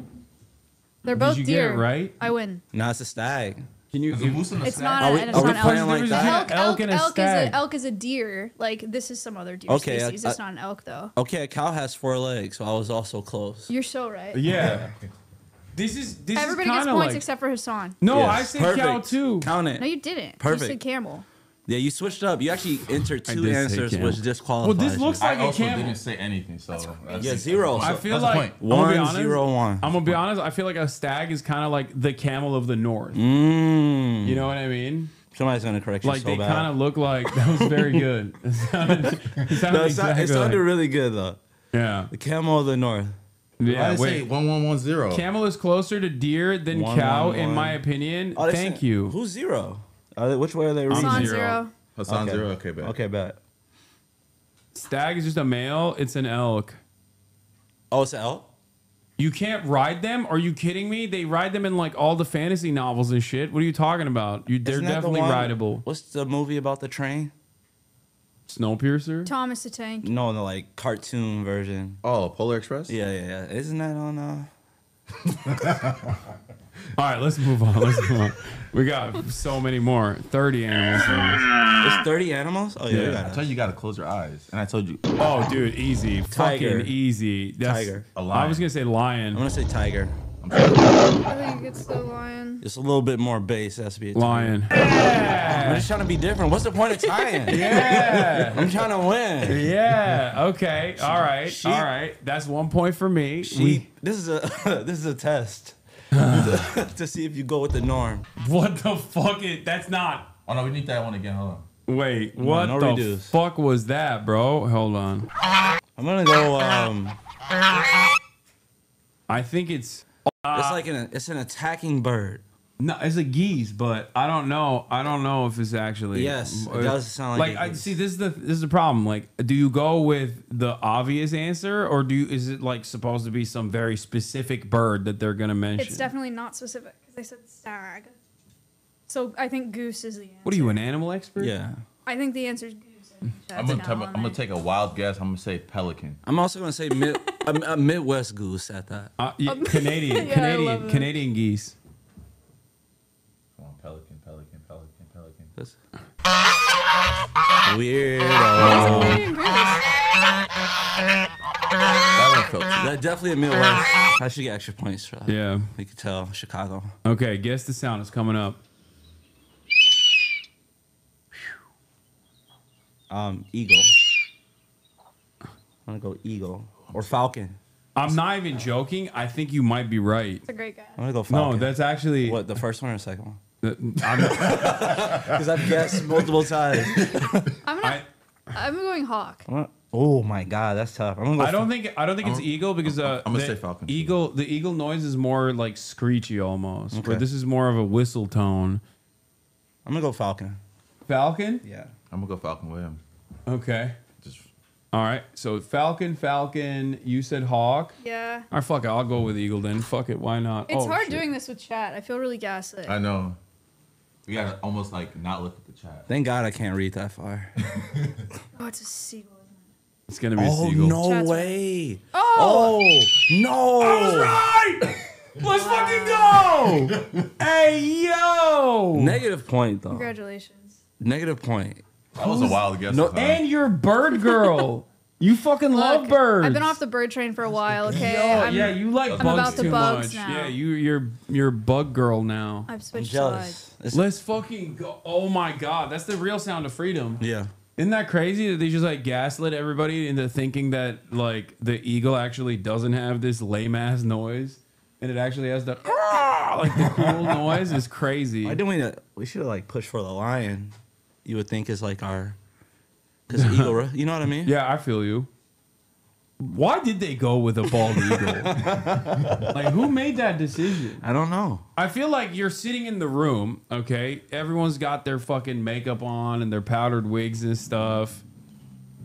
They're both Did you deer. get it right? I win. No, it's a stag. Can you? There's a moose and a It's stag. not. Are we- It's are we not playing elk. like There's that? an elk and a elk stag. elk is a deer. Like, this is some other deer Okay, species. It's not an elk though. Okay, a cow has 4 legs, so I was also close. You're so right. Yeah. This is Everybody is gets kinda points like, except for Hassan. No, Yes, I said perfect. cow too. Count it. No, you didn't. Perfect. You said camel. Yeah, you switched up. You actually entered I 2 did say answers, camel. which disqualifies Well, this looks I like a also camel. didn't say anything, so that's Yeah, 0. I So feel that's the like point. I'm gonna be 1, honest, 0, 1. I'm gonna be honest. I feel like a stag is kind of like the camel of the north. Mm. You know what I mean? Somebody's gonna correct you Like so they bad. kind of look like. That was very good. It sounded No, exactly it sounded like- really good though. Yeah. The camel of the north. Yeah. I say Wait. 1110. Camel is closer to deer than One, cow, one, in one. my opinion. Oh, they Thank said- you. Who's 0? Which way are they reading? Hassan zero. 0. Hasan Okay. 0. Okay, bet. Okay, bet. Stag is just a male. It's an elk. Oh, it's an elk? You can't ride them? Are you kidding me? They ride them in like all the fantasy novels and shit. What are you talking about? They're Isn't that the definitely one- rideable. What's the movie about the train? Snowpiercer? Thomas the Tank. No, the like cartoon version. Oh, Polar Express? Yeah. Isn't that on? All right, let's move on. Let's move on. We got so many more. 30 animals. It's 30 animals. Oh yeah, Yeah. we got I it. told you got to close your eyes. And I told you. Oh, dude, easy. Tiger. Fucking easy. Tiger. A I lion. was going to say lion. I'm gonna say tiger. I think it's the lion. Just a little bit more bass. It has to be a tiger. Lion. I'm just trying to be different. What's the point of tying? Yeah. I'm trying to win. Yeah. Okay. All right. All right. That's 1 point for me. This is a test to see if you go with the norm. What the fuck is that's not. Oh, no, we need that one again. Hold on. Wait, what no the redos. fuck was that, bro? Hold on. I'm gonna go. I think it's it's an attacking bird. no, it's a geese, but I don't know. I don't know if it's actually. Yes, it does sound like a I geese. see. This is the problem. Like, do you go with the obvious answer, or is it like supposed to be some very specific bird that they're gonna mention? It's definitely not specific because they said stag. So I think goose is the answer. What are you, an animal expert? Yeah. I think the answer is goose. I'm gonna take a wild guess. I'm gonna say pelican. I'm also gonna say a Midwest goose at that. Yeah, Canadian, Yeah, I love it. Canadian geese. Come on, pelican. That's weird. That one felt That definitely a Midwest. I should get extra points for that. Yeah. You could tell Chicago. Okay, guess the sound is coming up. Eagle. I'm gonna go eagle or falcon. I'm not even joking. I think you might be right. It's a great guess. I'm gonna go falcon. No, that's actually what, the first one or the second one? I'm, Because I've guessed multiple times. I'm going hawk. Oh my god, that's tough. I'm gonna go I don't think it's eagle because I'm gonna the say falcon. The eagle noise is more like screechy almost. Okay. Where this is more of a whistle tone. I'm gonna go falcon. Falcon? Yeah. I'm gonna go falcon with him. Okay. Just All right. So falcon. You said hawk. Yeah. All right, fuck it. I'll go with eagle then. Fuck it. Why not? It's Oh, hard shit. doing this with chat. I feel really gaslit. I know. We gotta almost like not look at the chat. Thank God I can't read that far. Oh, it's a seagull. It's gonna be a Oh seagull. no Chat's way! Oh! No! I was right. Let's fucking go. Hey yo. Negative point though. Congratulations. Negative point. That was a wild guess. No, Hasan. And you're bird girl. You fucking love Look, birds. I've been off the bird train for a while, okay? Yo, yeah, you like I'm bugs about the too bugs much. now. Yeah, you're bug girl now. I've I'm switched sides. jealous. Let's fucking go. Oh my god, that's the real sound of freedom. Yeah. Isn't that crazy that they just like gaslit everybody into thinking that like the eagle actually doesn't have this lame ass noise and it actually has the like the cool noise is crazy. Why didn't we should have like pushed for the lion. You would think is like our, because eagle, you know what I mean? Yeah, I feel you. Why did they go with a bald eagle? Like, who made that decision? I don't know. I feel like you're sitting in the room, okay? Everyone's got their fucking makeup on and their powdered wigs and stuff.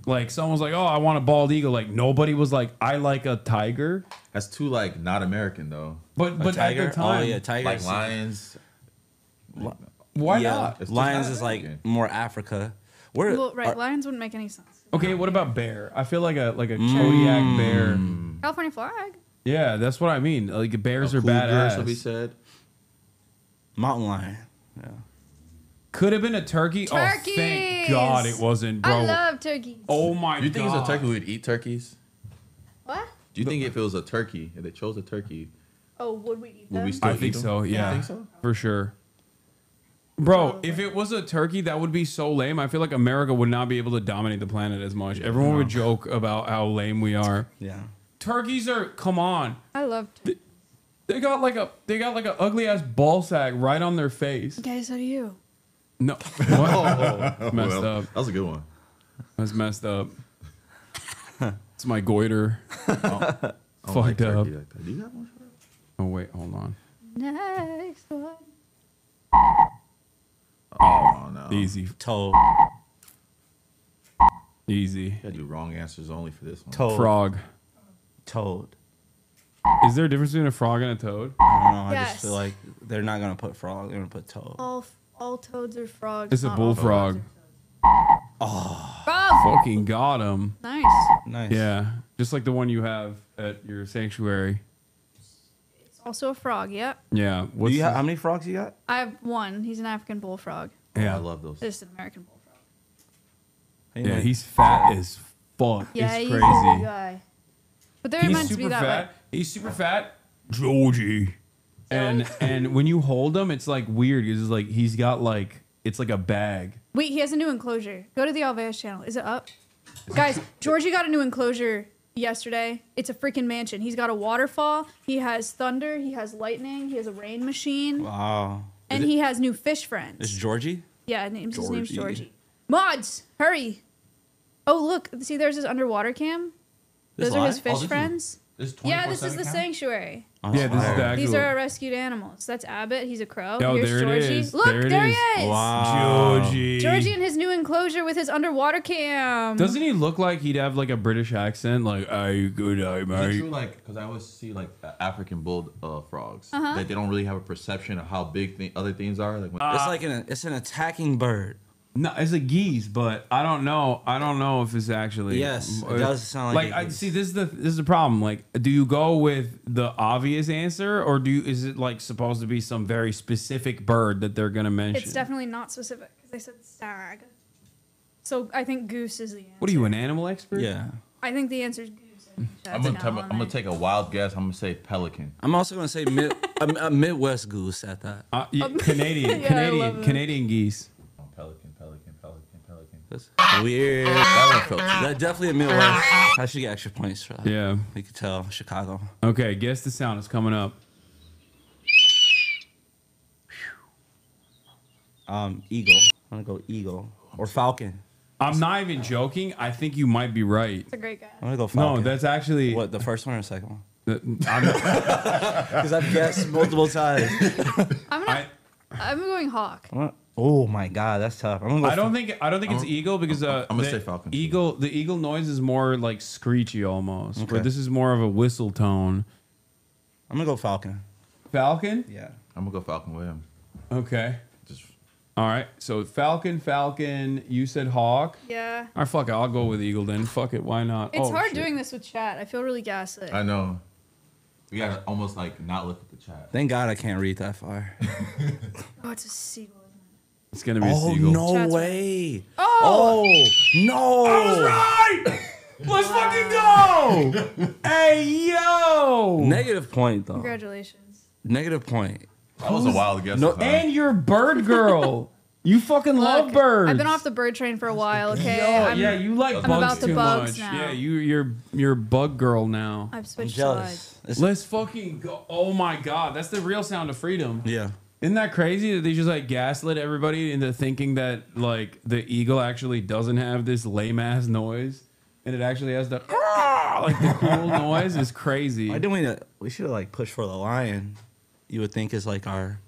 Like, someone's like, oh, I want a bald eagle. Like, nobody was like, I like a tiger. That's too like not American though. But at Tiger? the time, Oh yeah, tiger. Like lions. why Yeah, not? It's just lions not is like American. more Africa. We're Well, right, lions wouldn't make any sense. Okay, what about bear? I feel like a Kodiak bear. California flag. Yeah, that's what I mean. Like, bears are Cougar, badass. so we said. mountain lion. Yeah. Could have been a turkey. Oh, thank Turkeys! God it wasn't, bro. I love turkeys. Oh my Do you think God. it's a turkey? We'd eat turkeys. What? Do you think if it was a turkey, if they chose a turkey, Oh, would we eat would them? we still I eat think them? so, yeah. You think so? For sure. Bro, if it was a turkey, that would be so lame. I feel like America would not be able to dominate the planet as much. Everyone would joke about how lame we are. Yeah. Turkeys are, come on. I love turkeys. They got like a ugly ass ball sack right on their face. Guys, so do you. No. What? Messed Well, up. that was a good one. That's messed up. It's my goiter. I don't like Fucked turkey up. like that. Do you have one? Oh wait, hold on. Next one. Oh no. Easy. Toad. Easy. You gotta do wrong answers only for this one. Toad. Frog. Toad. Is there a difference between a frog and a toad? I don't know. I Yes. just feel like they're not gonna put frog. They're gonna put toad. All toads are frogs. It's a not all bullfrog. frogs are toads. Frog! Fucking got him. Nice. Nice. Yeah. Just like the one you have at your sanctuary. It's also a frog, yep. Yeah. Do What's you how many frogs you got? I have one. He's an African bullfrog. yeah. I love those. This is an American bullfrog. Yeah, he's fat as fuck. Yeah, it's he's crazy. a big guy. But they're He's meant to be super that fat. way. He's super fat. Georgie. And when you hold him, it's like weird. It's like he's got like it's like a bag. Wait, he has a new enclosure. Go to the Alveus channel. Is it up? Guys, Georgie got a new enclosure yesterday. It's a freaking mansion. He's got a waterfall. He has thunder. He has lightning. He has a rain machine. Wow. And he has new fish friends. It's Georgie. Yeah, his name's Georgie. Georgie. Mods, hurry. Oh, look. See, there's his underwater cam. This Those are his live? fish Oh, this is- friends. Yeah, this is the sanctuary. Oh, Yeah, this is the These actual. are our rescued animals. That's Abbott. He's a crow. Oh, Here's there it Georgie. is. Look, There it there he is. is. Wow. Georgie. Georgie in his new enclosure with his underwater cam. Doesn't he look like he'd have like a British accent? Like, are you good, Is it mate? true, like, because I always see like African bull frogs that they don't really have a perception of how big other things are. Like, when, It's like it's an attacking bird. No, it's a geese, but I don't know. I don't know if it's actually. Yes, it does sound like a I geese. see. This is the problem. Like, do you go with the obvious answer, or is it like supposed to be some very specific bird that they're gonna mention? It's definitely not specific because they said stag. So I think goose is the answer. What are you, an animal expert? Yeah. I think the answer is goose. I'm gonna take a wild guess. I'm gonna say pelican. I'm also gonna say a Midwest goose at that. Yeah, Canadian, Yeah, I love it. Canadian geese. Pelican. That's weird. That's definitely a Midwest. I should get extra points for that. Yeah. You could tell Chicago. Okay, guess the sound is coming up. Eagle. I'm gonna go eagle or falcon. I'm not even joking. I think you might be right. It's a great guy. I'm gonna go falcon. No, that's actually what, the first one or the second one? I'm, Because I've guessed multiple times. I'm going hawk. Oh my god, that's tough. I'm gonna go I don't think it's eagle because I'm gonna the say falcon. The eagle noise is more like screechy almost. Okay. Where this is more of a whistle tone. I'm gonna go falcon. Falcon? Yeah. I'm gonna go falcon with him. Okay. Just All right. So falcon. You said hawk. Yeah. All right, fuck it. I'll go with eagle then. Fuck it. Why not? It's Oh, hard shit. doing this with chat. I feel really gaslit. I know. We gotta almost like not look at the chat. Thank God I can't read that far. Oh, it's a seagull. It's gonna be a Oh seagull. no Chat's way! Oh! No! I was right. Let's fucking go. Hey yo. Negative point though. Congratulations. Negative point. That was a wild guess. No, And you're bird girl. You fucking love Look, birds. I've been off the bird train for a while, okay? Yo, yeah, you like bugs about the too bugs much. now. Yeah, you're bug girl now. I've I'm switched sides. jealous. It's- Let's fucking go. Oh my god, that's the real sound of freedom. yeah. Isn't that crazy that they just like gaslit everybody into thinking that like the eagle actually doesn't have this lame ass noise and it actually has the like the cool noise is crazy. Why didn't we should have like pushed for the lion. You would think is like our,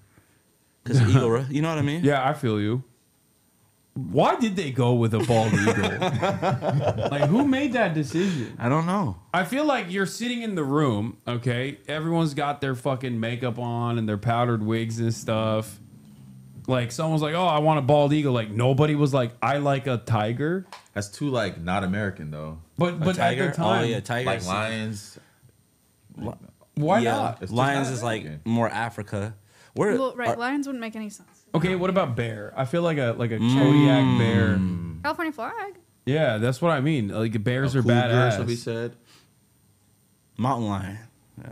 because eagle. You know what I mean? Yeah, I feel you. Why did they go with a bald eagle? Like, who made that decision? I don't know. I feel like you're sitting in the room, okay? Everyone's got their fucking makeup on and their powdered wigs and stuff. Like, someone's like, oh, I want a bald eagle. Like, nobody was like, I like a tiger. That's too like not American though. But at Tiger. the time, Oh yeah, tiger. Like lions. why yeah, not? It's just lions not is like American. more Africa. We're Well, right, lions wouldn't make any sense. Okay, what about bear? I feel like a Kodiak bear. California flag. Yeah, that's what I mean. Like, bears are Cougar, badass. so we said. mountain lion. Yeah.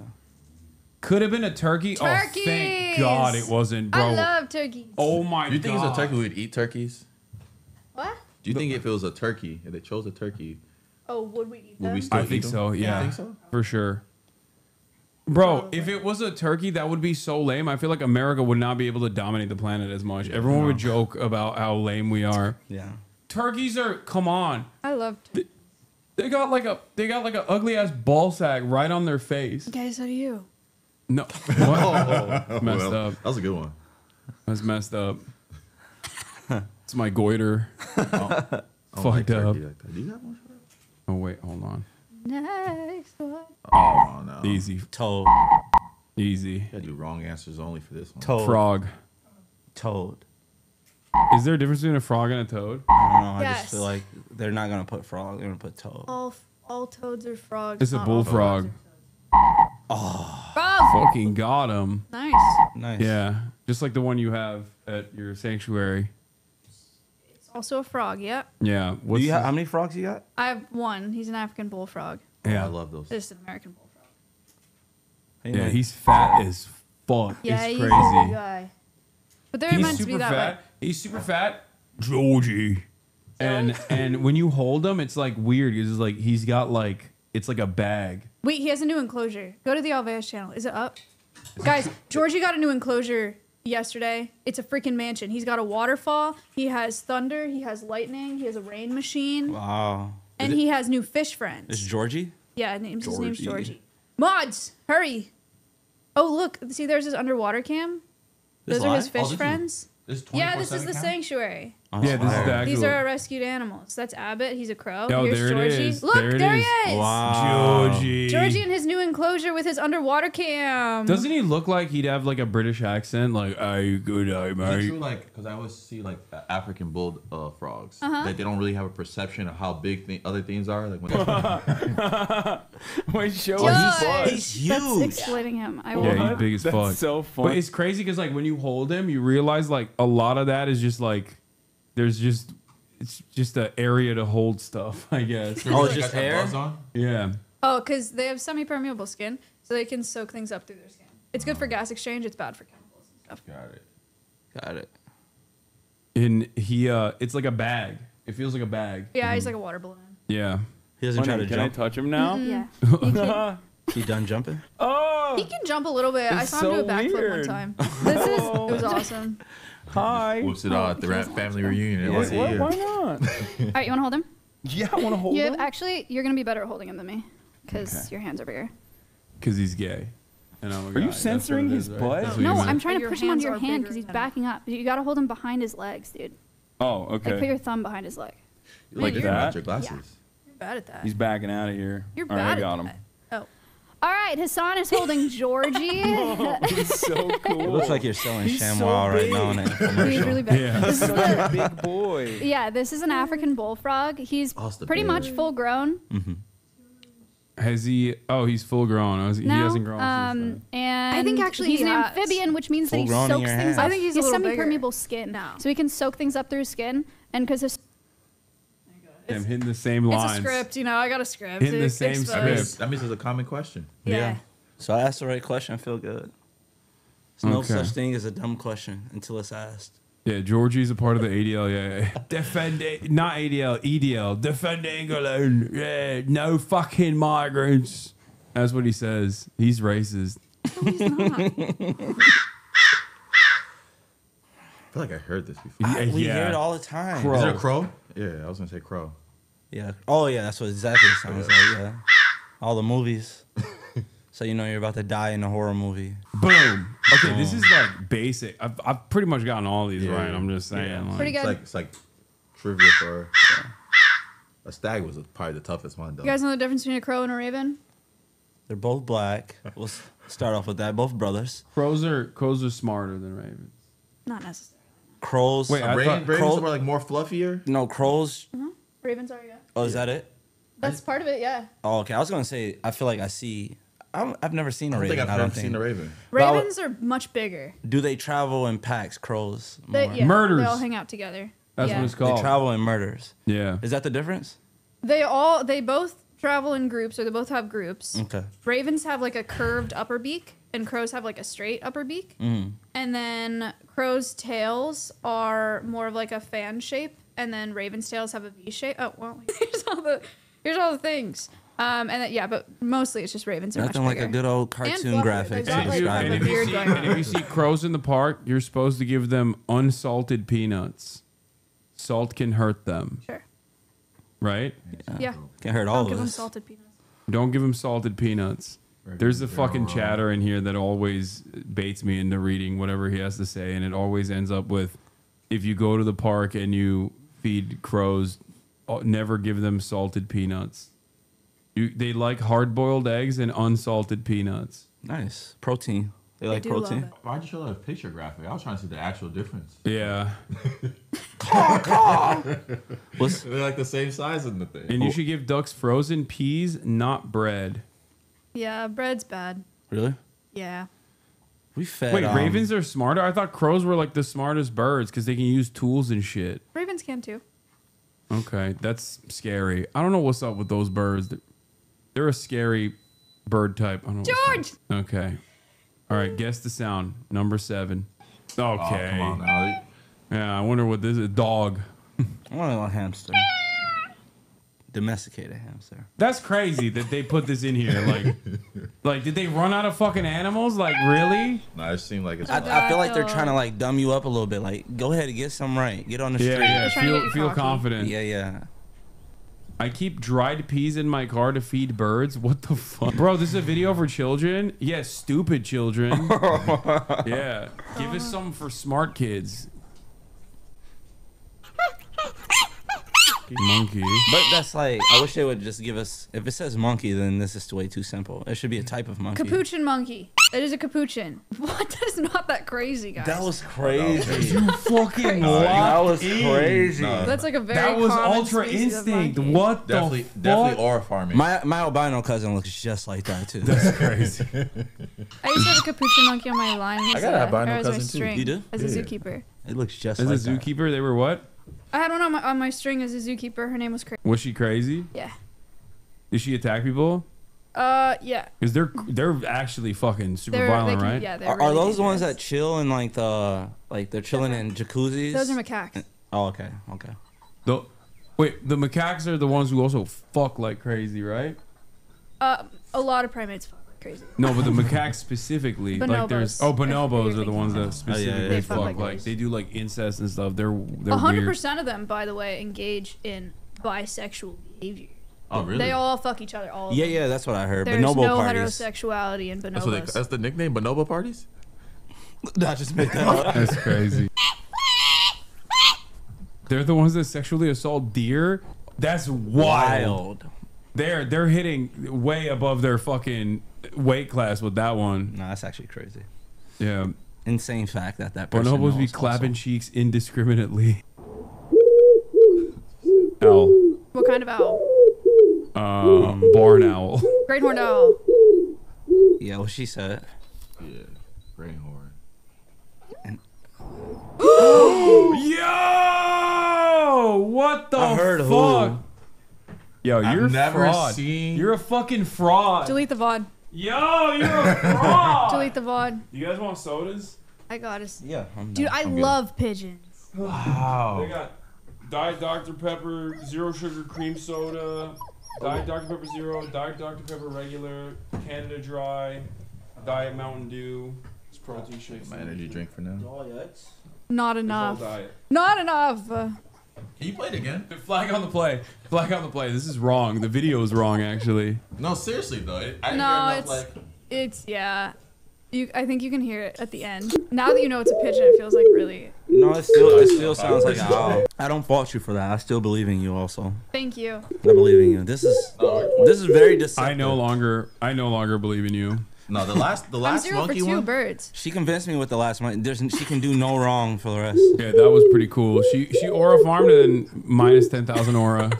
Could have been a turkey. Oh, thank Turkeys! God it wasn't, bro. I love turkeys. Oh my Do you think God. it's a turkey we'd eat turkeys? What? Do you think if it was a turkey, if they chose a turkey, Oh, would we eat would them? we still I eat think them? so, yeah. You think so? For sure. Bro, if it was a turkey, that would be so lame. I feel like America would not be able to dominate the planet as much. Everyone would joke about how lame we are. Yeah. Turkeys are, come on. I love turkeys. They got like an ugly ass ball sack right on their face. Guys, how do you? No. What? Messed Well, up. that was a good one. That's messed up. It's my goiter. I don't like Fucked up. turkey like that. Do you have one? Oh wait, hold on. Next one. Oh no. Easy. Toad. Easy. You gotta do wrong answers only for this one. Toad. Frog. Toad. Is there a difference between a frog and a toad? I don't know. I Yes. just feel like they're not gonna put frog. They're gonna put toad. All toads are frogs. It's a not all bullfrog. frogs are toads. Frog. Fucking got him. Nice. Nice. Yeah. Just like the one you have at your sanctuary. It's also a frog. Yep. Yeah. Do you how many frogs you got? I have one. He's an African bullfrog. Yeah. I love those. This is an American bullfrog. Yeah, he's fat as fuck. Yeah, it's he's a crazy. big guy. But they're He's meant to be super that fat. way. He's super fat. Georgie. And when you hold him, it's like weird. It's like he's got like it's like a bag. Wait, he has a new enclosure. Go to the Alveus channel. Is it up? Guys, Georgie got a new enclosure yesterday. It's a freaking mansion. He's got a waterfall. He has thunder. He has lightning. He has a rain machine. Wow. And he has new fish friends. It's Georgie. Yeah, his name's Georgie. Georgie. Mods, hurry. Oh, look. See, there's his underwater cam. This Those are his live? fish friends. Yeah, this is the sanctuary. Yeah, this is the actual. These are our rescued animals. That's Abbott. He's a crow. Oh, Here's there it Georgie. is. Look, there he is. Wow. Georgie in his new enclosure with his underwater cam. Doesn't he look like he'd have like a British accent? Like, are you good, Is it mate? true, like, because I always see like African bull frogs that they don't really have a perception of how big other things are. Like when Wait, show George. us. He's huge. That's explaining him. I will. Yeah, he's big as fuck. That's so fun. But it's crazy because like when you hold him, you realize like a lot of that is just like it's just an area to hold stuff, I guess. Oh, it's just hair? Yeah. Oh, because they have semi-permeable skin, so they can soak things up through their skin. It's good for gas exchange. It's bad for chemicals and stuff. Got it. And he it's like a bag. It feels like a bag. Yeah, he's like a water balloon. Yeah. He doesn't try to Can jump. I touch him now? Yeah. He done jumping? Oh, He can jump a little bit. I It's saw him do a so backflip weird. one time. It was awesome. hi. whoops it all at the family reunion. Yeah, Once a year. why not? All right, you want to hold him? Yeah, I want to hold him. Actually, you're gonna be better at holding him than me, because your hands are bigger. Because he's gay. And I'm a Are you guy. censoring That's his what it is, right? butt? That's what No, you meant. I'm trying to Your push him onto your hands are hand because bigger he's than backing up. You gotta hold him behind his legs, dude. Oh, okay. Like put your thumb behind his leg. Like you're that? Your glasses. You're bad at that. He's backing out of here. You're All bad right, I at got him. that. Oh. All right, Hasan is holding Georgie. He's so cool. It looks like you're selling He's ShamWow so right big. now in an He's infomercial. really big. Yeah. This is Such the, a big boy. yeah, this is an African bullfrog. He's the pretty big. much full grown Has he? Oh, he's full grown. He now. hasn't grown since then. And I think actually he's he an has. amphibian, which means that he Full grown in soaks your things hand. up. I think he's a he has little bigger semi-permeable skin, now. so he can soak things up through his skin. And because his Him hitting the same it's lines. a script, you know, I got a script. Hitting the It's same exposed. script. That means it's a common question. Yeah. So I asked the right question. I feel good. There's no Okay. such thing as a dumb question until it's asked. Yeah, Georgie's a part of the ADL. Yeah. Defend, not ADL, EDL. Defend England. Yeah, no fucking migrants. That's what he says. He's racist. No, he's not. I feel like I heard this before. We hear it all the time. Crow. Is there a crow? Yeah, I was gonna say crow. Yeah. Oh yeah, that's what exactly it sounds like. Yeah. All the movies. So you know you're about to die in a horror movie. Boom. Okay, this is like basic. I've pretty much gotten all these Yeah. right. I'm just saying. Yeah. Like, Pretty good. It's like trivia for a stag was probably the toughest one though. You guys know the difference between a crow and a raven? They're both black. We'll start off with that. Both brothers. crows are smarter than ravens. Not necessarily. Crows. Wait, I Ravens thought crow- were like more fluffier. No, crows. Ravens are, yeah. Oh, is that it? That's part of it, yeah. Oh, okay. I was gonna say. I feel like I see. I've never seen a I don't raven. think I've never seen a raven. But Ravens are much bigger. Do they travel in packs? Crows. They, more? yeah, Murders. They all hang out together. That's yeah. what it's They called. travel in murders. Yeah. Is that the difference? They both travel in groups, or they both have groups. Okay. Ravens have like a curved upper beak, and crows have like a straight upper beak. And then crows' tails are more of like a fan shape, and then ravens' tails have a V shape. Oh well, here's all the things. And then, yeah, but mostly it's just ravens are Nothing much like bigger. a good old And cartoon fluffier. graphic They to got, like, describe the it. beard going on. And if you see crows in the park, you're supposed to give them unsalted peanuts. Salt can hurt them, Sure. right? Yeah. Can hurt all Don't give of them us. salted peanuts. Don't give them salted peanuts. There's a fucking chatter in here that always baits me into reading whatever he has to say, and it always ends up with, if you go to the park and you feed crows, never give them salted peanuts. They like hard-boiled eggs and unsalted peanuts. Nice protein. They like do love protein. it. Why'd you show that picture graphic? I was trying to see the actual difference. Yeah, What's They're like the same size in the thing. and you should give ducks frozen peas, not bread. Yeah, bread's bad. really? Yeah. We fed. Wait, ravens are smarter? I thought crows were like the smartest birds because they can use tools and shit. Ravens can too. Okay, that's scary. I don't know what's up with those birds. They're a scary bird type. I don't know what's George! up. Okay. All right, guess the sound. Number 7. Okay. Oh, come on now. Yeah, I wonder what this is. Dog. I want a hamster. Domesticated hamster. That's crazy that they put this in here. Like, did they run out of fucking animals? Like, really? No, it seemed like it's. I feel like they're trying to like dumb you up a little bit. Like, go ahead and get some right. Get on the Yeah, street. yeah. trying to get you Feel cocky. confident. Yeah, yeah. I keep dried peas in my car to feed birds. What the fuck? Bro, this is a video for children? Yeah, stupid children. Yeah. Give us some for smart kids. Monkey. But that's like, I wish they would just give us, if it says monkey, then this is way too simple. It should be a type of monkey. Capuchin monkey. That is a capuchin. What? That is not that crazy, guys. That was crazy. You fucking That was crazy. That's like a very That was common Ultra species of Instinct. monkey. What Definitely, the fuck? definitely aura farming. My albino cousin looks just like that too. That's crazy. I used to have a capuchin monkey on my line. I got an albino as my cousin, too. string, You do? As a zookeeper. It looks just As like a zookeeper, they were what? I had one on my string as a zookeeper. Her name was Crazy. Was she crazy? Yeah. Did she attack people? Yeah. Because they're actually fucking super They're- violent, they can- right? yeah, they're Are really those the ones dangerous. that chill in like they're chilling in jacuzzis? Those are macaques. Oh, okay, okay. Wait, the macaques are the ones who also fuck like crazy, right? A lot of primates fuck like crazy. No, but the macaques specifically, like there's bonobos are the ones that specifically They fuck fuck like like crazy. they do like incest and stuff. They're 100% of them, by the way, engage in bisexual behavior. Oh, really? They all fuck each other. All of Yeah, them. yeah, that's what I heard. There's Bonobo no parties. heterosexuality in bonobos. That's the nickname, bonobo parties? I just made that up. That's crazy. They're the ones that sexually assault deer. That's wild. They're hitting way above their fucking weight class with that one. No, that's actually crazy. Yeah. Insane fact that person Bonobos be knows clapping also. cheeks indiscriminately. Owl. What kind of owl? Barn owl. Great horned owl. Yeah, what she said. Yeah, brain horn. Yo! What the I heard fuck? who? Yo, you're a never fraud. seen- You're a fucking fraud. Delete the VOD. Yo, you're a fraud. Delete the VOD. You guys want sodas? I got us. Yeah, Dude, I love pigeons. Wow. They got Diet Dr. Pepper, zero sugar cream soda, Diet Dr. Pepper Zero, Diet Dr. Pepper Regular, Canada Dry, Diet Mountain Dew. It's protein shakes. My energy drink for now. Not It's all enough. diet. Not enough. Can you play it again? Flag on the play. Flag on the play. This is wrong. The video is wrong, actually. No, seriously though. I didn't No, hear enough, it's yeah. I think you can hear it at the end. Now that you know it's a pigeon, it feels like really. No, it still sounds like an owl. I don't fault you for that. I still believe in you also. Thank you. I believe in you. This is very deceptive. I no longer believe in you. No, the last I'm 0 for monkey 2 one. birds. She convinced me with the last one. She can do no wrong for the rest. Yeah, that was pretty cool. She aura farmed and then minus 10,000 aura.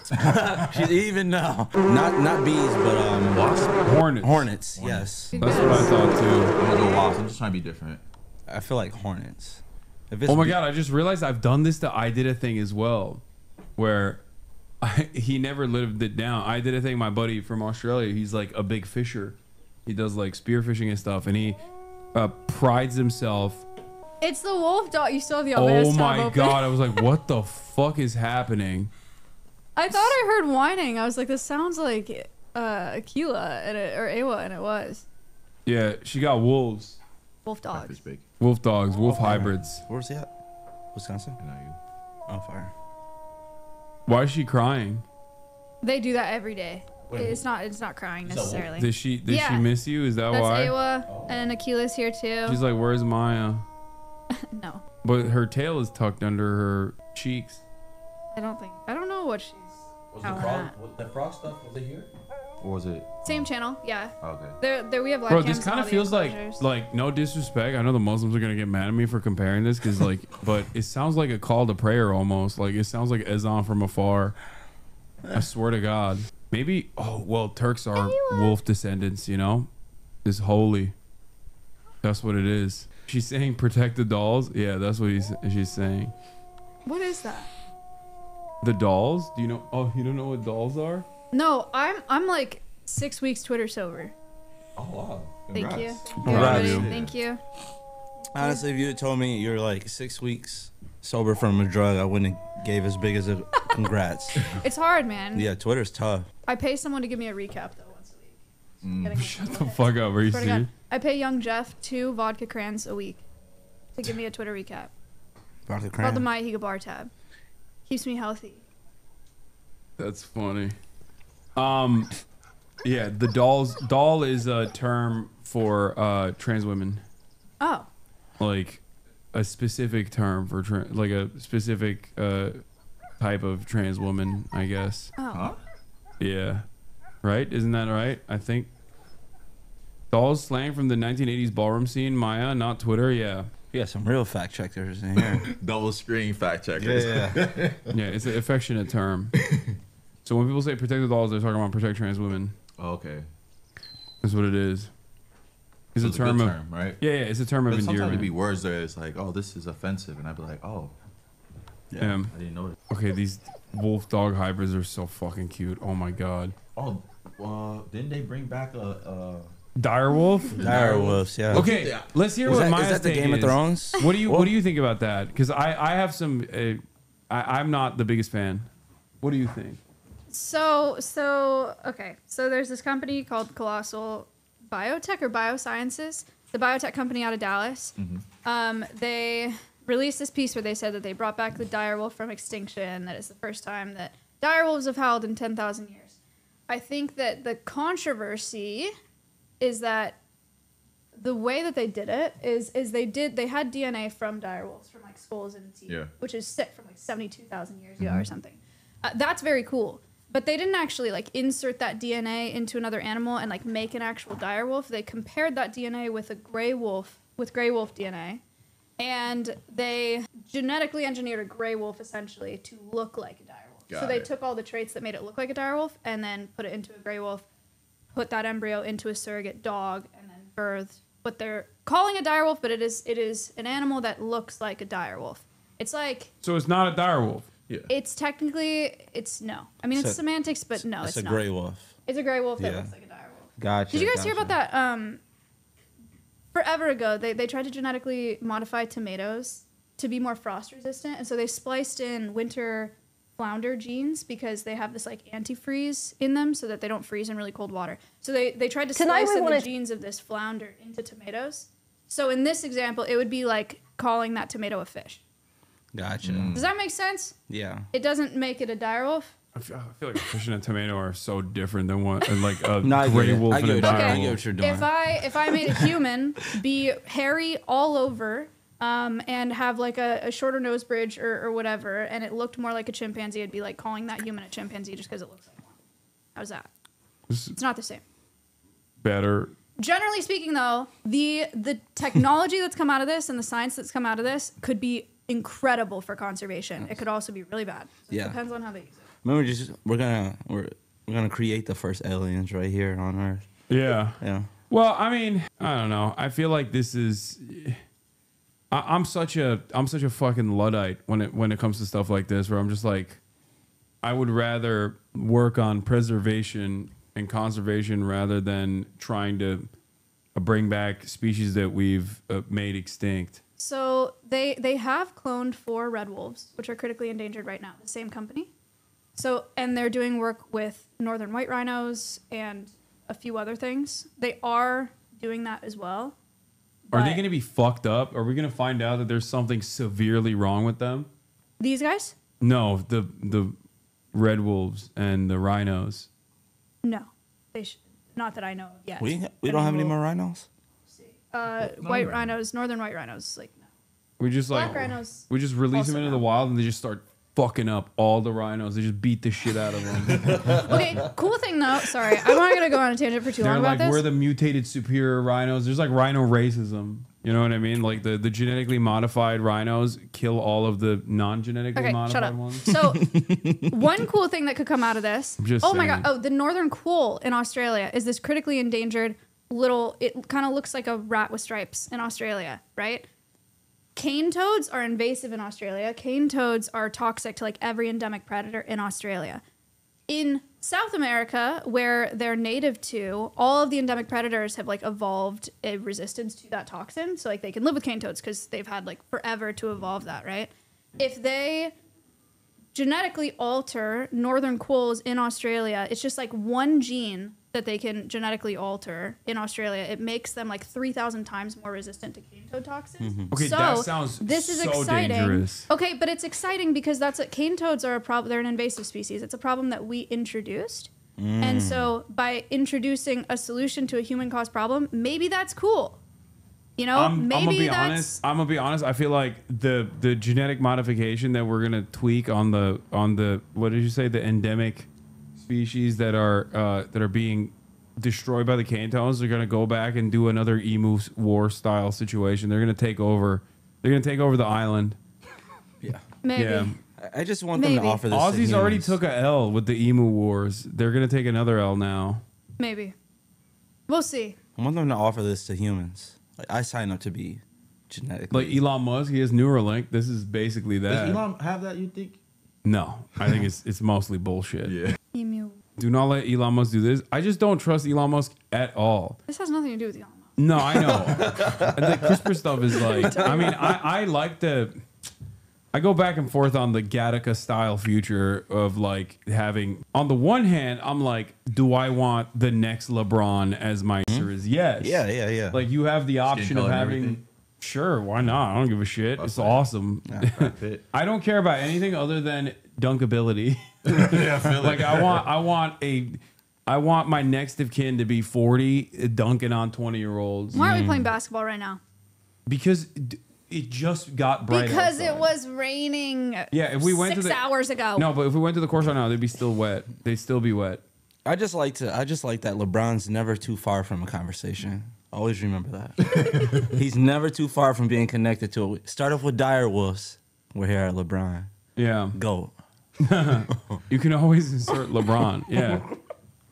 She's even now. Not bees, but Hornets. Hornets. Yes. That's what I thought too. I'm gonna go wasp. I'm just trying to be different. I feel like hornets. If it's Oh my god! I just realized I've done this to I did a thing as well, where he never lived it down. I did a thing. My buddy from Australia, he's like a big fisher. He does like spearfishing and stuff, and he prides himself. It's the wolf dog. You still have the Oh obvious tab my open. god! I was like, what the fuck is happening? I thought I heard whining. I was like, this sounds like Aquila or Awa, and it was Yeah, she got wolves, wolf dogs. Big. wolf dogs, wolf hybrids. Where's he at? Wisconsin. I know you. On fire. Why is she crying? They do that every day. Wait, It's not crying necessarily. Did she Yeah. miss you? Is that That's why? Awa, and Aquila's here too. She's like, where's Maya? No, But her tail is tucked under her cheeks. I don't know what she's. Was How the frog? not? The frog stuff was it here? Or was it? Same channel, yeah. Okay. There we have live Bro, cams this in kind all of the feels enclosures. like no disrespect. I know the Muslims are gonna get mad at me for comparing this, cause like, but it sounds like a call to prayer almost. Like it sounds like Ezan from afar. I swear to God. Maybe. Oh well, Turks are wolf descendants. You know, it's holy. That's what it is. She's saying protect the dolls. Yeah, that's what she's saying. What is that? The dolls? Do you know? Oh, you don't know what dolls are? No, I'm like 6 weeks Twitter sober. Oh wow. Thank you. Congrats. Everybody, thank you. Honestly, if you had told me you're like 6 weeks sober from a drug, I wouldn't have gave as big as a congrats. It's hard, man. Yeah, Twitter's tough. I pay someone to give me a recap though once a week. Getting- Shut the fuck up. Are you Swear to God. serious? I pay young Jeff 2 vodka crayons a week to give me a Twitter recap Vodka about the crayon. My Higa bar tab. Keeps me healthy. That's funny. Yeah, the doll is a term for trans women. Oh. Like a specific term for like a specific type of trans woman, I guess. Oh. Huh? Yeah. Right? Isn't that right? I think. Dolls slang from the 1980s ballroom scene, Maya, not Twitter. Yeah. Yeah, some real fact checkers in here. Double screen fact checkers. Yeah. Yeah, it's an affectionate term. So when people say protect the dolls, they're talking about protect trans women. Oh, okay. That's what it is. It's So a term good of term, right? Yeah, it's a term of But sometimes endearment. it'd be words that it's like, oh, this is offensive, and I'd be like, oh, yeah. I didn't know that. Okay, these wolf dog hybrids are so fucking cute. Oh my god. Oh, didn't they bring back a direwolf? Direwolves, yeah. Okay, Yeah. let's hear Is what that- Maya's is that the take Game of is. Thrones? What do you think about that? Because I have some. I'm not the biggest fan. What do you think? So okay. So there's this company called Colossal Biotech or Biosciences, the biotech company out of Dallas. They released this piece where they said that they brought back the direwolf from extinction. That is the first time that direwolves have howled in 10,000 years. I think that the controversy is that the way that they did it is they had DNA from direwolves from like skulls and teeth, which is sick from like 72,000 years ago or something. That's very cool. But they didn't actually like insert that DNA into another animal and like make an actual direwolf. They compared that DNA with a gray wolf DNA, and they genetically engineered a gray wolf essentially to look like a direwolf. So they took all the traits that made it look like a direwolf and then put it into a gray wolf, put that embryo into a surrogate dog, and then birthed what they're calling a direwolf, but it is an animal that looks like a direwolf. It's like So it's not a direwolf. Yeah. it's technically no. I mean, it's So- semantics, but no, It's it's a not. gray wolf. It's a gray wolf that Yeah. looks like a direwolf. Gotcha. Did you guys hear about that? Forever ago, they tried to genetically modify tomatoes to be more frost resistant, and so they spliced in winter flounder genes because they have this like antifreeze in them, so that they don't freeze in really cold water. So they tried to Tonight splice we in the wanna- genes of this flounder into tomatoes. So in this example, it would be like calling that tomato a fish. Gotcha. Does that make sense? Yeah. It doesn't make it a direwolf. I feel like a fish and a tomato are so different than what like a No, I get gray it. wolf I and a get what direwolf. I get what you're doing. If I made a human be hairy all over, and have like a shorter nose bridge or whatever, and it looked more like a chimpanzee, it'd be like calling that human a chimpanzee just because it looks like one. How's that? It's not the same. Better. Generally speaking, though, the technology that's come out of this and the science that's come out of this could be incredible for conservation. It could also be really bad. So Yeah. It depends on how they use it. Remember, we're gonna create the first aliens right here on Earth. Yeah. Yeah. Well, I mean, I don't know. I feel like this is. I'm such a fucking luddite when it comes to stuff like this, where I'm just like, I would rather work on preservation and conservation rather than trying to bring back species that we've made extinct. So they have cloned 4 red wolves, which are critically endangered right now. The same company. So and they're doing work with northern white rhinos and a few other things. They are doing that as well. Are they But going to be fucked up? Are we going to find out that there's something severely wrong with them? these guys? No, the red wolves and the rhinos. No, they should. Not that I know of yet. We I don't mean, have any we'll- more rhinos. White rhinos, northern white rhinos, like no. We just Black like rhinos we just release also them into the no. wild and they just start fucking up all the rhinos. They just beat the shit out of them. Okay, cool thing though. Sorry, I'm not gonna go on a tangent for too They're long like about we're this. the mutated superior rhinos. There's like rhino racism. You know what I mean? Like the genetically modified rhinos kill all of the non-genetically Okay, modified shut up. ones. So, one cool thing that could come out of this. I'm just Oh my god! saying. Oh, the northern quoll in Australia is this critically endangered little. It kind of looks like a rat with stripes in Australia, right? Cane toads are invasive in Australia. Cane toads are toxic to like every endemic predator in Australia. In South America, where they're native to, all of the endemic predators have like evolved a resistance to that toxin. So like they can live with cane toads because they've had like forever to evolve that, right? If they genetically alter northern quolls in Australia, it's just like one gene that they can genetically alter in Australia, it makes them like 3,000 times more resistant to cane toad toxins. Okay, so that sounds this is so exciting. dangerous. Okay, but it's exciting because cane toads are a problem. They're an invasive species. It's a problem that we introduced. And so by introducing a solution to a human caused problem, maybe that's cool. You know, I'm maybe gonna be that's honest. I'm gonna be honest. I feel like the genetic modification that we're gonna tweak on the what did you say, the endemic species that are being destroyed by the cane toads, they're gonna go back and do another emu war style situation. They're gonna take over. They're gonna take over the island. Yeah. maybe. Yeah. I just want them to offer this. Aussies to already humans. took a L with the emu wars. They're gonna take another L now. Maybe. We'll see. I want them to offer this to humans. Like, I sign up to be genetically. Like Elon Musk, he has Neuralink. This is basically that. Does Elon have that? You think? No, I think it's mostly bullshit. Yeah. Emu. Do not let Elon Musk do this. I just don't trust Elon Musk at all. This has nothing to do with Elon Musk. No, I know. The CRISPR stuff is like, I mean, I like I go back and forth on the Gattaca style future of like having, on the one hand, I'm like, do I want the next LeBron as my answer is yes. Yeah. Like you have the option of color and having, everything? sure, why not? I don't give a shit. It's fine. awesome. Fit. I don't care about anything other than dunkability. Yeah, I feel Like I want my next of kin to be 40 dunking on 20-year-olds Why aren't we playing basketball right now? because it just got bright. Because outside. it was raining Yeah, if we went 6 to the hours ago. No, but if we went to the course right now, they'd be still wet. They'd still be wet. I just like that LeBron's never too far from a conversation. Always remember that. He's never too far from being connected to it. Start off with dire wolves. We're here at LeBron. Yeah. Go. You can always insert LeBron. Yeah.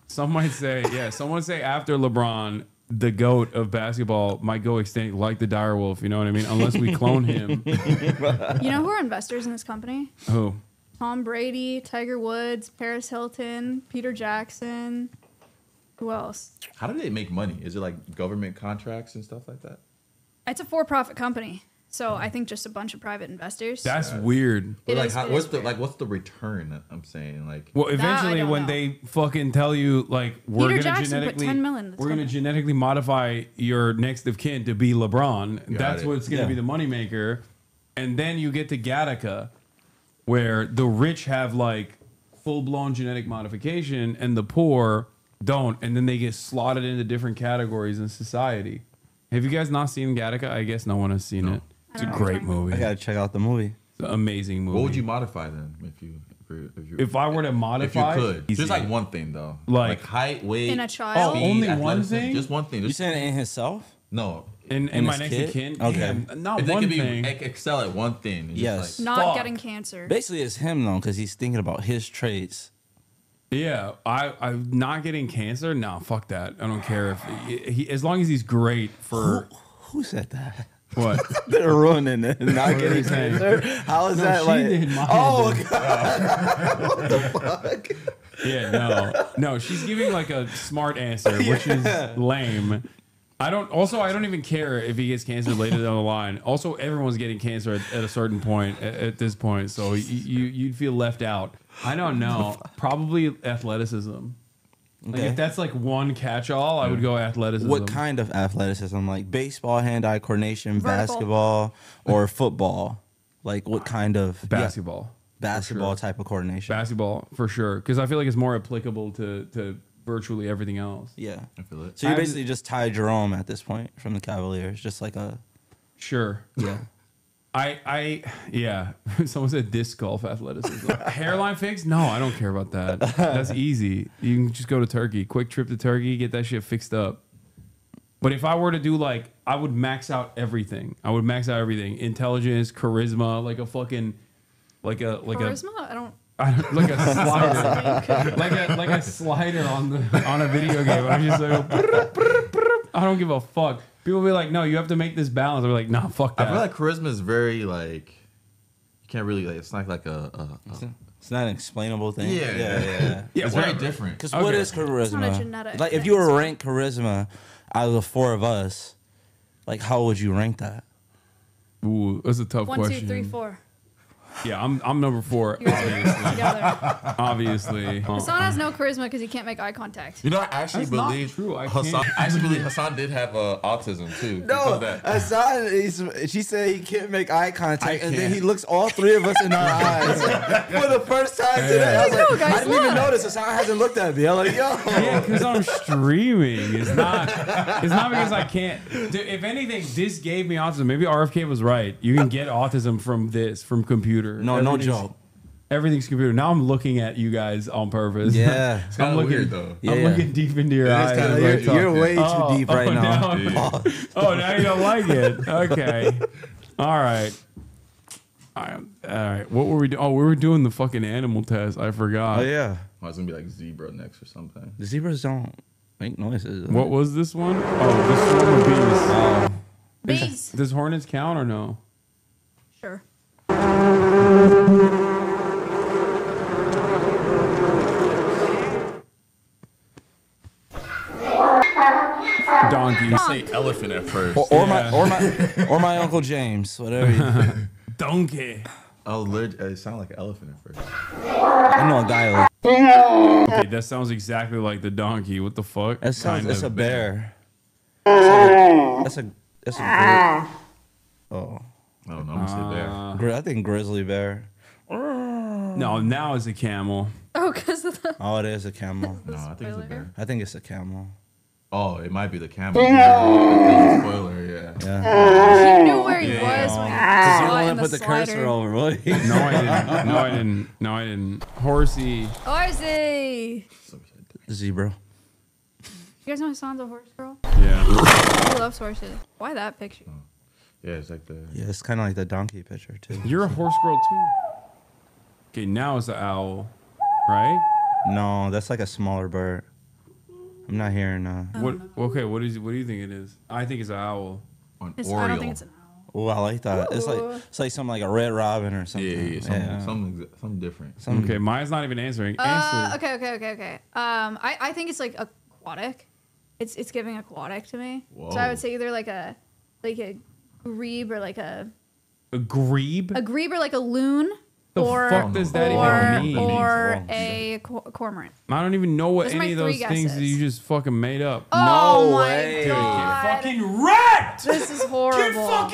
Some might say, someone say after LeBron, the GOAT of basketball might go extinct like the direwolf, you know what I mean? Unless we clone him. You know who are investors in this company? Who? Tom Brady, Tiger Woods, Paris Hilton, Peter Jackson. Who else? How do they make money? Is it like government contracts and stuff like that? It's a for-profit company. So I think just a bunch of private investors. That's weird. But like, it what's is the weird. what's the return? That I'm saying, like, Well, I eventually, don't when know. they fucking tell you, like, we're Peter gonna Jackson put genetically, 10 million in this we're gonna company. genetically modify your next of kin to be LeBron. That's it. what's gonna be the moneymaker. And then you get to Gattaca, where the rich have like full blown genetic modification, and the poor don't, and then they get slotted into different categories in society. Have you guys not seen Gattaca? I guess no one has seen it. It's a don't know great what you're movie. I gotta check out the movie. It's an amazing movie. what would you modify then If I were to if you modify, could? easy. Just like one thing though, Like- height, weight, In a child? Oh, only one athleticism. thing? Just one thing. You Just, saying it in himself? no. in and my his next kid? of kin, Okay. yeah, not If they one could be thing. excel at one thing. and just, Yes. like, Not Fuck. getting cancer. Basically, it's him though, because he's thinking about his traits. Yeah, I'm not getting cancer. No, fuck that. I don't care if he as long as he's great for Who said that? what. They're ruining it and not What are getting you saying? cancer. How is that she like? did, mine Oh did. god! What the fuck? Yeah, no. She's giving like a smart answer, which is lame. I don't even care if he gets cancer later down the line. Also, everyone's getting cancer at a certain point at this point, so you'd feel left out. I don't know. Probably athleticism. Like Okay. if that's like one catch-all, I would go athleticism. What kind of athleticism? Like baseball, hand-eye coordination, Vertical. basketball, or football? Like what kind of Basketball. basketball sure. type of coordination? Basketball for sure, because I feel like it's more applicable to virtually everything else. Yeah. I feel it. So you I'm- basically just Ty Jerome at this point from the Cavaliers, just like a Sure. yeah. Yeah. Someone said disc golf athleticism. Hairline fix? No, I don't care about that. That's easy. You can just go to Turkey. Quick trip to Turkey, get that shit fixed up. But if I were to do like, I would max out everything. Intelligence, charisma, like a fucking, like a Charisma? I don't. like a slider, like a slider on a video game. I'm just like, I don't give a fuck. People be like, no, you have to make this balance. I'm like, nah, fuck I that. feel like charisma is very like you can't really like. It's not like It's not an explainable thing. Yeah. yeah. it's very whatever. different. Because what Okay. is charisma? It's not a genetic Like if thing, you were so- to rank charisma out of the four of us, like how would you rank that? Ooh, that's a tough 1, 2, question. 3, 4. Yeah, I'm number 4. Obviously. Together. Obviously. Hassan has no charisma because he can't make eye contact. You know, I actually That's not believe true. I Hasan. can't- I actually believe Hasan did have autism too. because No, of that. Hassan, she said he can't make eye contact, and then can't. he looks all 3 of us in our eyes for the first time today. I was Like, no, like, guys, I didn't even look. notice Hassan hasn't looked at me. I'm like, yo. Yeah, because I'm streaming. It's not because I can't. Dude, if anything, this gave me autism. Maybe RFK was right. You can get autism from computer. No Everything's- joke. Everything's computer. Now I'm looking at you guys on purpose. Yeah. It's kind of weird though. Yeah, I'm looking deep into your It is eyes. kinda as I weird. talk. You're way too deep right now. Oh, now you don't like it. Okay. All right. All right. What were we doing? Oh, we were doing the fucking animal test. I forgot. Oh, yeah. I was gonna be like zebra next or something. The zebras don't make noises. What was this one? Oh, this one would be Bees. Does hornets count or no? Sure. Donkey. Say elephant at first. Or my Uncle James, whatever. Donkey. It sounded like an elephant at first. I know a guy. Okay, that sounds exactly like the donkey. What the fuck? That sounds. Kind That's of. a bear. That's a. Oh, I don't know. I'm gonna say bear. I think grizzly bear. No, now it's a camel. Oh, because of the. Oh, it is a camel. No, I think it's a bear. I think it's a camel. Oh, it might be the camel. Yeah. Spoiler, yeah. Yeah. He knew where he was when he You saw it want in to put the slider. cursor over, boy. No, I didn't. No, I didn't. No, I didn't. Horsey. Horsey. Zebra. You guys know Hassan's a horse girl? Yeah. He loves horses. Why that picture? Yeah, it's like the. Yeah, it's kind of like the donkey picture too. You're a horse girl too. Okay, now it's an owl, right? No, that's like a smaller bird. I'm not hearing. What? Okay, what do you think it is? I think it's an owl. An I don't Oriole. think it's an owl. Oh, I like that. It's like something like a red robin or something. Something different. Okay, Maya's not even answering. Answer. Okay. I think it's like aquatic. It's giving aquatic to me. Whoa. So I would say either like a grebe or like A grebe? a grebe or like a loon. The or fuck does that even mean? Or a cormorant. I don't even know what Those are any of my those 3 things that guesses. you just fucking made up. Oh No my way. god! Fucking wrecked! This is horrible. wrecked!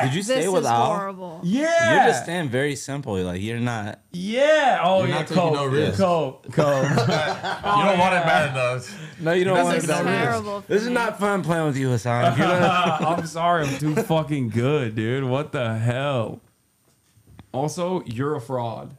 Did you stay This with is Al? horrible. Yeah. You're just staying very simple. Like you're not. Yeah. Oh You're yeah. not taking no risk. Cole. You don't want it bad enough. No, you don't This want is to do that. terrible. for This is me. not fun playing with you, Hasan. If you're gonna- I'm sorry. I'm too fucking good, dude. What the hell? Also, you're a fraud.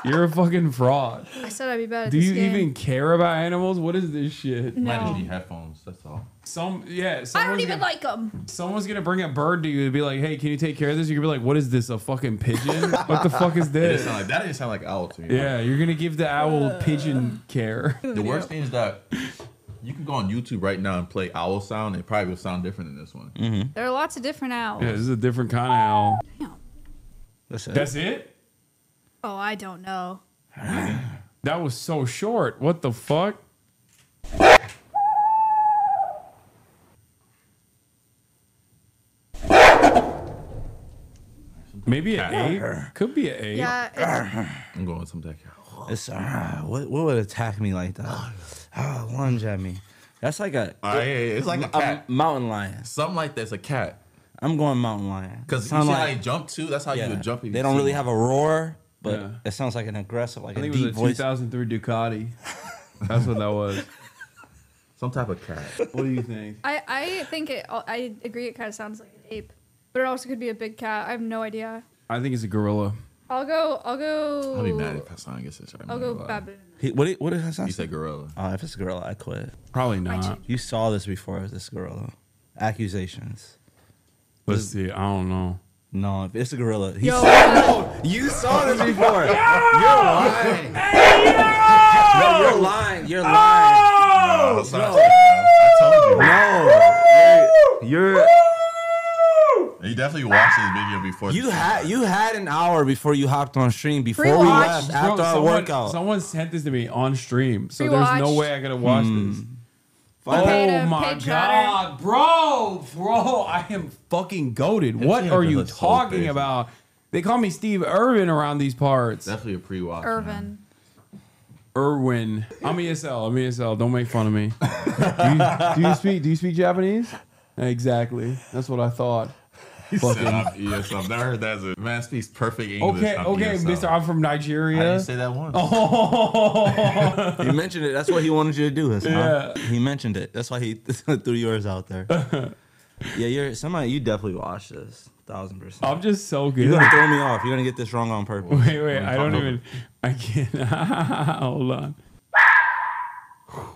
You're a fucking fraud. I said I'd be bad at Do this you game. even care about animals? What is this shit? No. Might just need headphones. That's all. I don't someone's even gonna, like them. someone's gonna bring a bird to you and be like, "Hey, can you take care of this?" You're gonna be like, "What is this? A fucking pigeon? What the fuck is It this?" didn't sound like owl to me. Yeah, you're gonna give the owl pigeon care. The worst thing is that you can go on YouTube right now and play owl sound. It probably will sound different than this one. There are lots of different owls. Yeah, this is a different kind of owl. Damn. That's it? Oh, I don't know. That was so short. What the fuck? Maybe an 8? Could be an 8. Yeah, I'm going with some deck. It's what would attack me like that? Lunge at me. That's like It's like a cat. mountain lion. Something like that's a cat. I'm going mountain lion. Because you Sound see like- how you jump too? That's how you would jump. if They you don't see really one. have a roar, but Yeah. it sounds like an aggressive, like I a think it was deep a voice. 2003 Ducati. That's what that was. Some type of cat. What do you think? I think it. I agree. It kind of sounds like an ape, but it also could be a big cat. I have no idea. I think it's a gorilla. I'll go. I'll be mad if Hasan gets this right. I'll go baboon. What did Hasan He say? said gorilla. Oh, if it's a gorilla, I quit. Probably not. You saw this before, this gorilla. Accusations. Let's see. I don't know. No, if it's a gorilla. Yo, No, you saw this before. You're lying. No, you're lying. You're lying. Hasan, I told you. No, you're. You definitely watched this video before. You had an hour before you hopped on stream before we Pre-watch. left after our someone, workout. Someone sent this to me on stream, so there's no Pre-watch. way I gotta watch this. Okay, Oh to my page god, bro, I am fucking goated. What It's are because you it's so talking big. about? They call me Steve Irwin around these parts. Definitely a pre-watch. Irvin. Irwin. I'm ESL. I'm ESL. Don't make fun of me. Do you speak Japanese? Exactly. That's what I thought. He said I'm ESL. I've never heard that as a man speaks perfect English. Okay, ESL. Mister, I'm from Nigeria. I didn't say that once. Oh. He mentioned it. That's what he wanted you to do. Hasan. Yeah. He mentioned it. That's why he threw yours out there. Yeah, you're somebody. You definitely watched this. 1000%. I'm just so good. You're gonna throw me off. You're gonna get this wrong on purpose. Wait. I don't even. I can't. Hold on.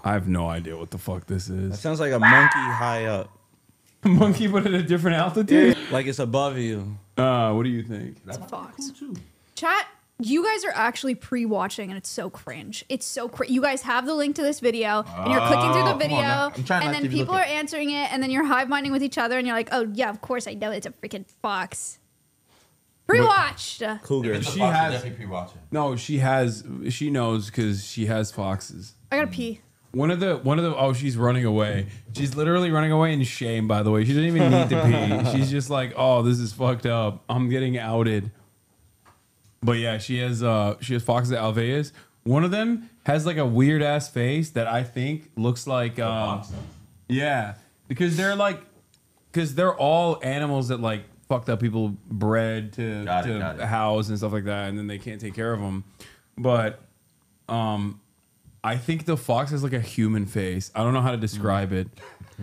I have no idea what the fuck this That is. sounds like a monkey high up. Monkey, but at a different altitude. Like it's above you. What do you think? It's a fox. Chat, you guys are actually pre-watching and it's so cringe. It's so you guys have the link to this video and you're clicking through the video and then people are answering it and then you're hive-minding with each other and you're like, oh yeah, of course I know it's a freaking fox. Pre-watched. Cougar. She has definitely pre-watching. No, she has. She knows because she has foxes. I gotta pee. One of the. Oh, she's running away. She's literally running away in shame. By the way, she doesn't even need to pee. She's just like, oh, this is fucked up. I'm getting outed. But yeah, she has foxes at Alveus. One of them has like a weird ass face that I think looks like yeah, because they're all animals that like fucked up people bred to house and stuff like that, and then they can't take care of them. But I think the fox has like a human face. I don't know how to describe it.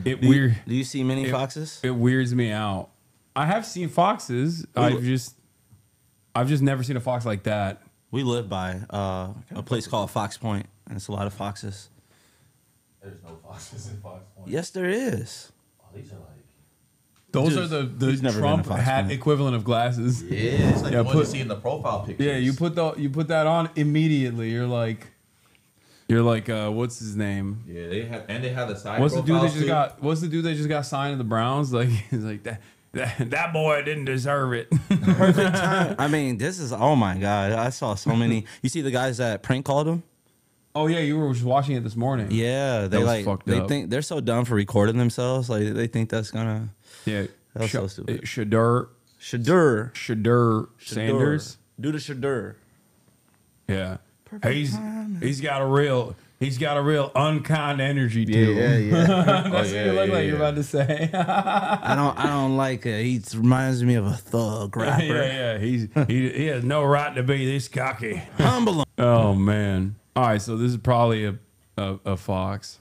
Do you see many foxes? It weirds me out. I have seen foxes. I've just never seen a fox like that. We live by a place called Fox Point, and it's a lot of foxes. There's no foxes in Fox Point. Yes, there is. Oh, these are like. Those are the Trump hat equivalent of glasses. Yeah, it's like the one you see in the profile pictures. Yeah, you put that on immediately. You're like, what's his name? Yeah, they have the side. What's the dude that just got signed to the Browns? Like he's like that boy didn't deserve it. Perfect time. I mean, this is, oh my God. I saw so many. You see the guys that prank called him? Oh yeah, you were just watching it this morning. Yeah, they think they're so dumb for recording themselves. Like they think that's gonna. Yeah, that's so stupid. Shadur Sanders. Do the Shadur. Yeah, he's got a real unkind energy to him. Yeah. That's what you look like you're about to say. I don't like it. He reminds me of a thug rapper. Yeah. He has no right to be this cocky. Humble him. Oh man. All right, so this is probably a fox.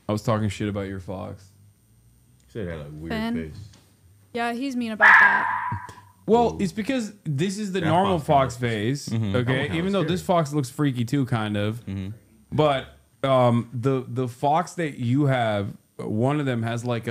I was talking shit about your fox. You said it had a weird Ben? face. Yeah, he's mean about that. Well, it's because this is the normal fox phase, okay? Even though this fox looks freaky too, kind of. But the fox that you have, one of them has like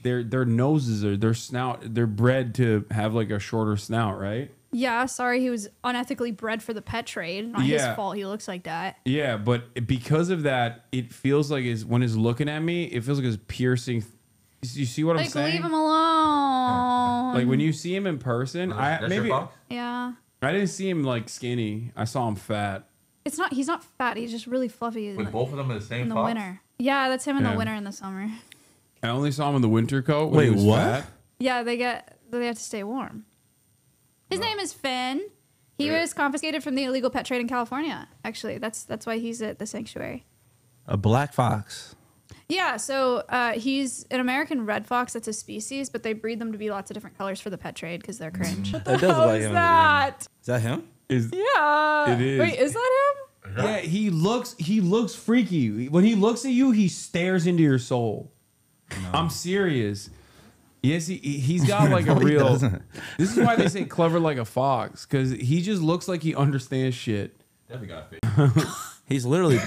their noses or their snout, they're bred to have like a shorter snout, right? Yeah, sorry, he was unethically bred for the pet trade. Not his fault. He looks like that. Yeah, but because of that, it feels like when he's looking at me, it feels like it's piercing. You see what I'm saying? Like, leave him alone. Like when you see him in person, That's your fox? Yeah. I didn't see him like skinny. I saw him fat. It's not. He's not fat. He's just really fluffy. Wait, both of them are the same in the fox? winter. Yeah, that's him in the winter and the summer. I only saw him in the winter coat. When Wait, he was what? Fat. Yeah, they have to stay warm. His name is Finn. He was confiscated from the illegal pet trade in California. Actually, that's why he's at the sanctuary. A black fox. Yeah, so he's an American red fox. That's a species, but they breed them to be lots of different colors for the pet trade because they're cringe. What the hell is that? Is that him? Yeah. It is. Wait, is that him? Yeah, he looks freaky. When he looks at you, he stares into your soul. No. I'm serious. Yes, he's got like a real. This is why they say clever like a fox, because he just looks like he understands shit. Definitely got a face. He's literally.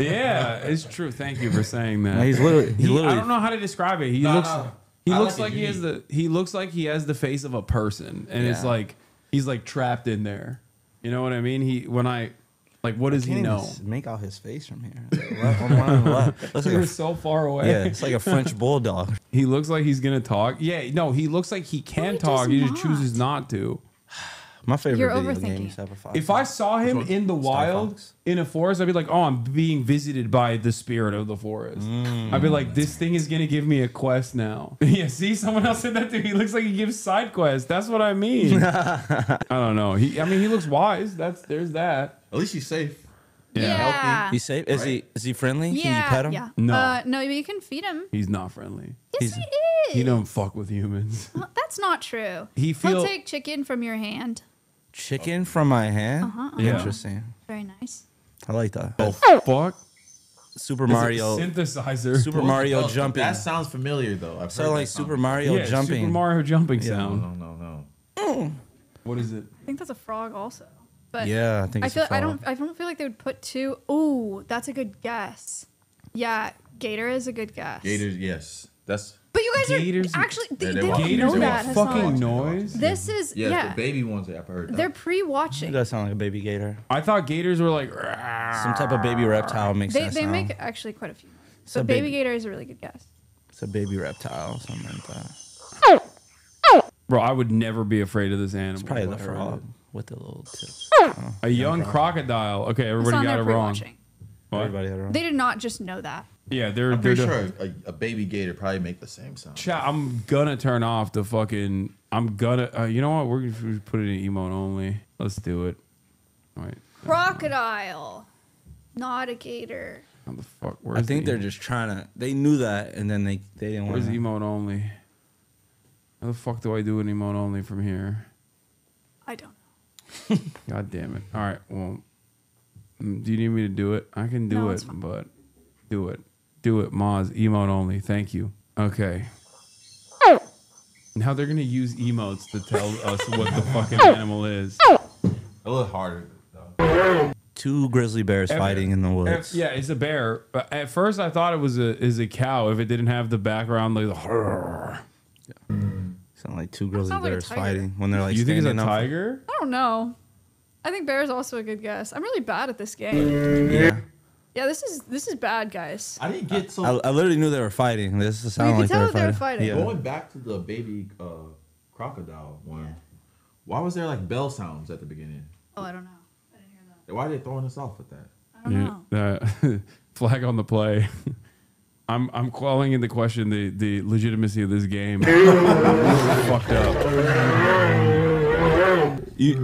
Yeah, it's true. Thank you for saying that. No, he's literally. I don't know how to describe it. He looks like he has the face of a person, and it's like he's like trapped in there. You know what I mean? What does he know? Make out his face from here. Left. Looks You're so far away. Yeah, it's like a French bulldog. He looks like he's gonna talk. Yeah, no, he looks like he can talk. He just chooses not to. My favorite You're video overthinking game it. is ever Fox. If I saw him in the wild Fox. in a forest, I'd be like, "Oh, I'm being visited by the spirit of the forest." I'd be like, "This thing is gonna give me a quest now." Yeah, see, someone else said that to me. He looks like he gives side quests. That's what I mean. I don't know. He looks wise. There's that. At least he's safe. Yeah. He's safe. Is he friendly? Yeah. Can you pet him? Yeah. No. No, but you can feed him. He's not friendly. Yes, he is. He don't fuck with humans. Well, that's not true. He He'll take chicken from your hand. Chicken from my hand. Yeah. Interesting. Very nice. I like that. Oh fuck! Super Mario. Synthesizer. Super Mario jumping. That sounds familiar though. I've So heard like that sound Super Mario Yeah, jumping. Super Mario jumping Yeah. sound. No. What is it? I think that's a frog also. But Yeah, I think it's a I frog. don't feel like they would put two. Ooh, that's a good guess. Yeah, gator is a good guess. Gators, yes. That's But you guys Gators- are actually they they don't watch. know Gators that. make Hasan. fucking noise. This is yes, the baby ones I've heard. They're It pre-watching. does sound like a baby gator. I thought gators were like. Some type of baby reptile makes They that they sound. make actually quite a few. It's But a baby baby- gator is a really good guess. It's a baby reptile, something like that. Bro, I would never be afraid of this animal. It's probably the if I heard frog it. with the little tips. A young crocodile. Okay, It's everybody on got their it wrong. pre-watching. What? Everybody had it wrong. They did not just know that. Yeah, they're I'm pretty they're- sure a baby gator probably make the same sound. Chat, I'm gonna turn off the fucking. I'm gonna. You know what? We're gonna put it in emote only. Let's do it. All right. Crocodile, not a gator. How the fuck? I Where's think the, they're just trying to. They knew that, and then they didn't want Where's to. emote only? How the fuck do I do an emote only from here? I don't know. God damn it! All right. Well, do you need me to do it? I can do No, it, it's fine. but do it. Do it, Moz. Emote only. Thank you. Okay. Now they're gonna use emotes to tell us what the fucking animal is. A little harder though. Two grizzly bears fighting in the woods. Yeah, it's a bear. But at first, I thought it was a cow if it didn't have the background like the. Sound like two grizzly sounds like a bears tiger. fighting when they're like. You think it's a standing up. tiger? I don't know. I think bear is also a good guess. I'm really bad at this game. Yeah. Yeah, this is bad, guys. I didn't get so I literally knew they were fighting. This You sounded could like tell they that they were were fighting. fighting. Yeah. going back to the baby crocodile one. Why was there like bell sounds at the beginning? Oh, I don't know. Why are they throwing us off with that? I don't know. Flag on the play. I'm calling into question the legitimacy of this game. Fucked up.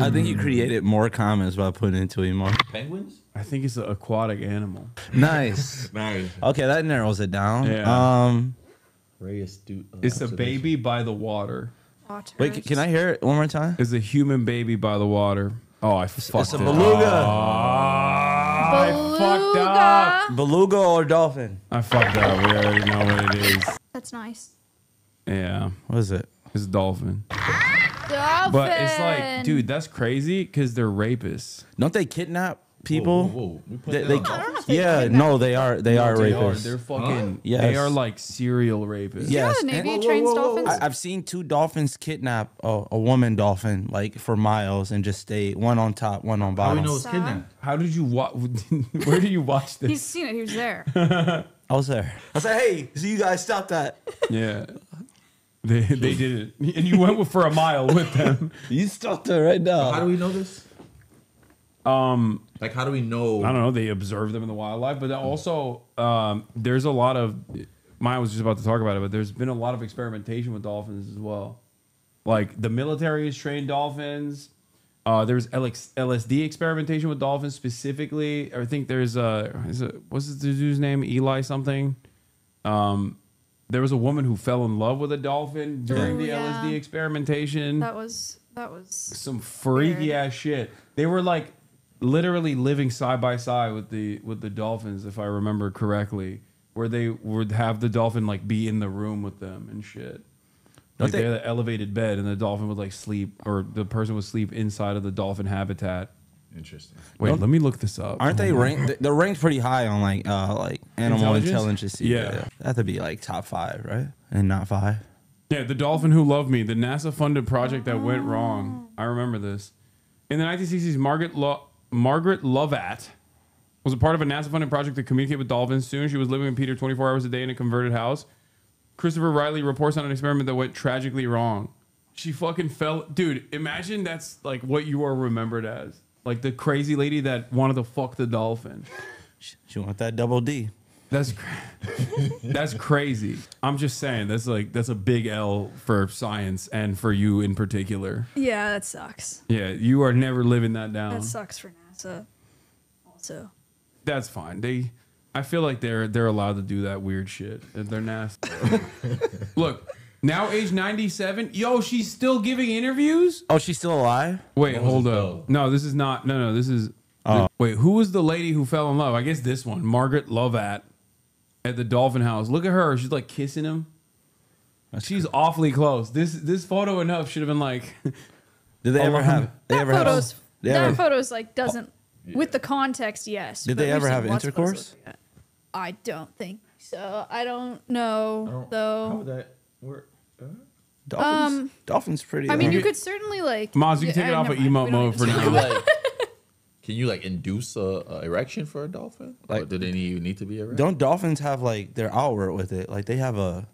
I think you created more comments by putting it into emoji. Penguins? I think it's an aquatic animal. Nice. Nice. Okay, that narrows it down. Yeah. Very astute. It's a baby by the water. Wait, can I hear it one more time? It's a human baby by the water. Oh, I fucked a it. beluga. I fucked up. Beluga or dolphin? I fucked up. We already know what it is. That's nice. Yeah, What is it? it's a dolphin. Dolphin. But it's like, dude, that's crazy because they're rapists. Don't they kidnap people? Whoa. We put They- that they- on. I don't know if they Yeah, kidnap. no, they are. They are rapists. They're fucking. Yes. They are like serial rapists. You know Yes, the and- Navy trains dolphins? I've seen two dolphins kidnap a woman dolphin like for miles and just stay one on top, one on How do bottom. we know it's kidnapped? How did you watch? Where did you watch this? He's seen it. He was there. I was there. I said, "Hey, so you guys stop that? Yeah. They did it. And you went for a mile with them. You stop that right now." How do we know this? Like, how do we know? I don't know. They observe them in the wildlife, but then also there's a lot of. Maya was just about to talk about it, but there's been a lot of experimentation with dolphins as well. Like the military has trained dolphins. There's LSD experimentation with dolphins specifically. I think there's what's the dude's name? Eli something. There was a woman who fell in love with a dolphin during Oh, the yeah. LSD experimentation. That was Some freaky ass shit. They were like literally living side by side with the dolphins, if I remember correctly, where they would have the dolphin like be in the room with them and shit. Like they had an elevated bed, and the dolphin would like sleep, or the person would sleep inside of the dolphin habitat. Interesting. Wait, let me look this up. Aren't they ranked? They're ranked pretty high on like animal intelligence. Yeah. That have to be like top 5, right? And not 5. Yeah, The Dolphin Who Loved Me, the NASA-funded project that went wrong. I remember this. In the 1960s, Margaret Lovat was a part of a NASA-funded project to communicate with dolphins. Soon, she was living with Peter 24 hours a day in a converted house. Christopher Riley reports on an experiment that went tragically wrong. She fucking fell. Dude, imagine that's like what you are remembered as. Like the crazy lady that wanted to fuck the dolphin. She want that double D. That's that's crazy. I'm just saying that's a big L for science and for you in particular. Yeah, that sucks. Yeah, you are never living that down. That sucks for NASA. Also, That's fine. I feel like they're allowed to do that weird shit. They're nasty. Look, now age 97. Yo, she's still giving interviews? Oh, she's still alive? Wait, hold up. No, this is not. No, this is. Wait, who was the lady who fell in love? I guess this one, Margaret Lovat, at the Dolphin House. Look at her. She's like kissing him. She's awfully close. This photo enough should have been like. Did they ever have? That photo's like doesn't with the context. Yes. Did they ever have intercourse? I don't think so. I don't know though. How would that work? Dolphins pretty. I mean, you could certainly like. Maz, you can take it off of emote mode for now. Can you like induce a erection for a dolphin? Like, or do they need to be erect? Don't dolphins have like their outward with it? Like they have a.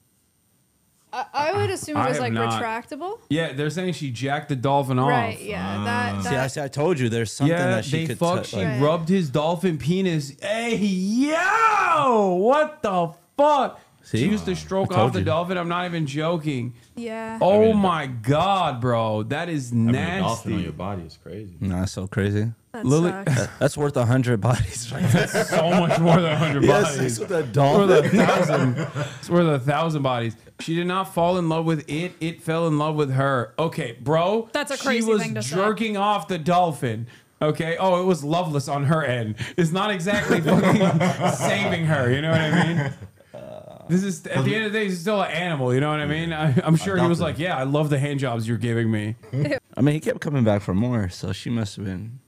I would assume it was like retractable. Yeah, they're saying she jacked the dolphin off. Right. Yeah. See, I told you there's something that she could touch. She rubbed his dolphin penis. Hey, yo! What the fuck? See? She used to stroke off the dolphin. I'm not even joking. Yeah. Oh my god, bro, that is nasty. A dolphin on your body is crazy. No, that's so crazy. That sucks. That's worth 100 bodies. Right? That's so much more than 100 bodies. Yes, with a dolphin. It's worth 1,000 bodies. She did not fall in love with it. It fell in love with her. Okay, bro. That's a crazy thing to say. She was jerking off the dolphin. Okay. Oh, it was loveless on her end. It's not exactly fucking saving her. You know what I mean? This is at the end of the day, he's still an animal. You know what I mean? I'm sure he was like, "Yeah, I love the hand jobs you're giving me." I mean, he kept coming back for more, so she must have been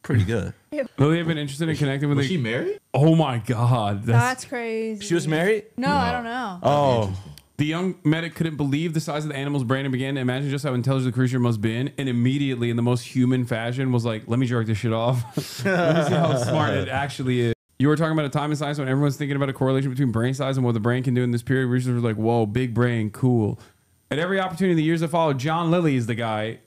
pretty good. Lily have been interested in connecting with. Was she married? Oh my god, that's crazy. She was married? No, I don't know. Oh. The young medic couldn't believe the size of the animal's brain and began to imagine just how intelligent the creature must have been, and immediately, in the most human fashion, was like, "Let me jerk this shit off. Let me see how smart it actually is." You were talking about a time in science when everyone's thinking about a correlation between brain size and what the brain can do in this period. Researchers were like, "Whoa, big brain, cool." At every opportunity in the years that followed, John Lilly is the guy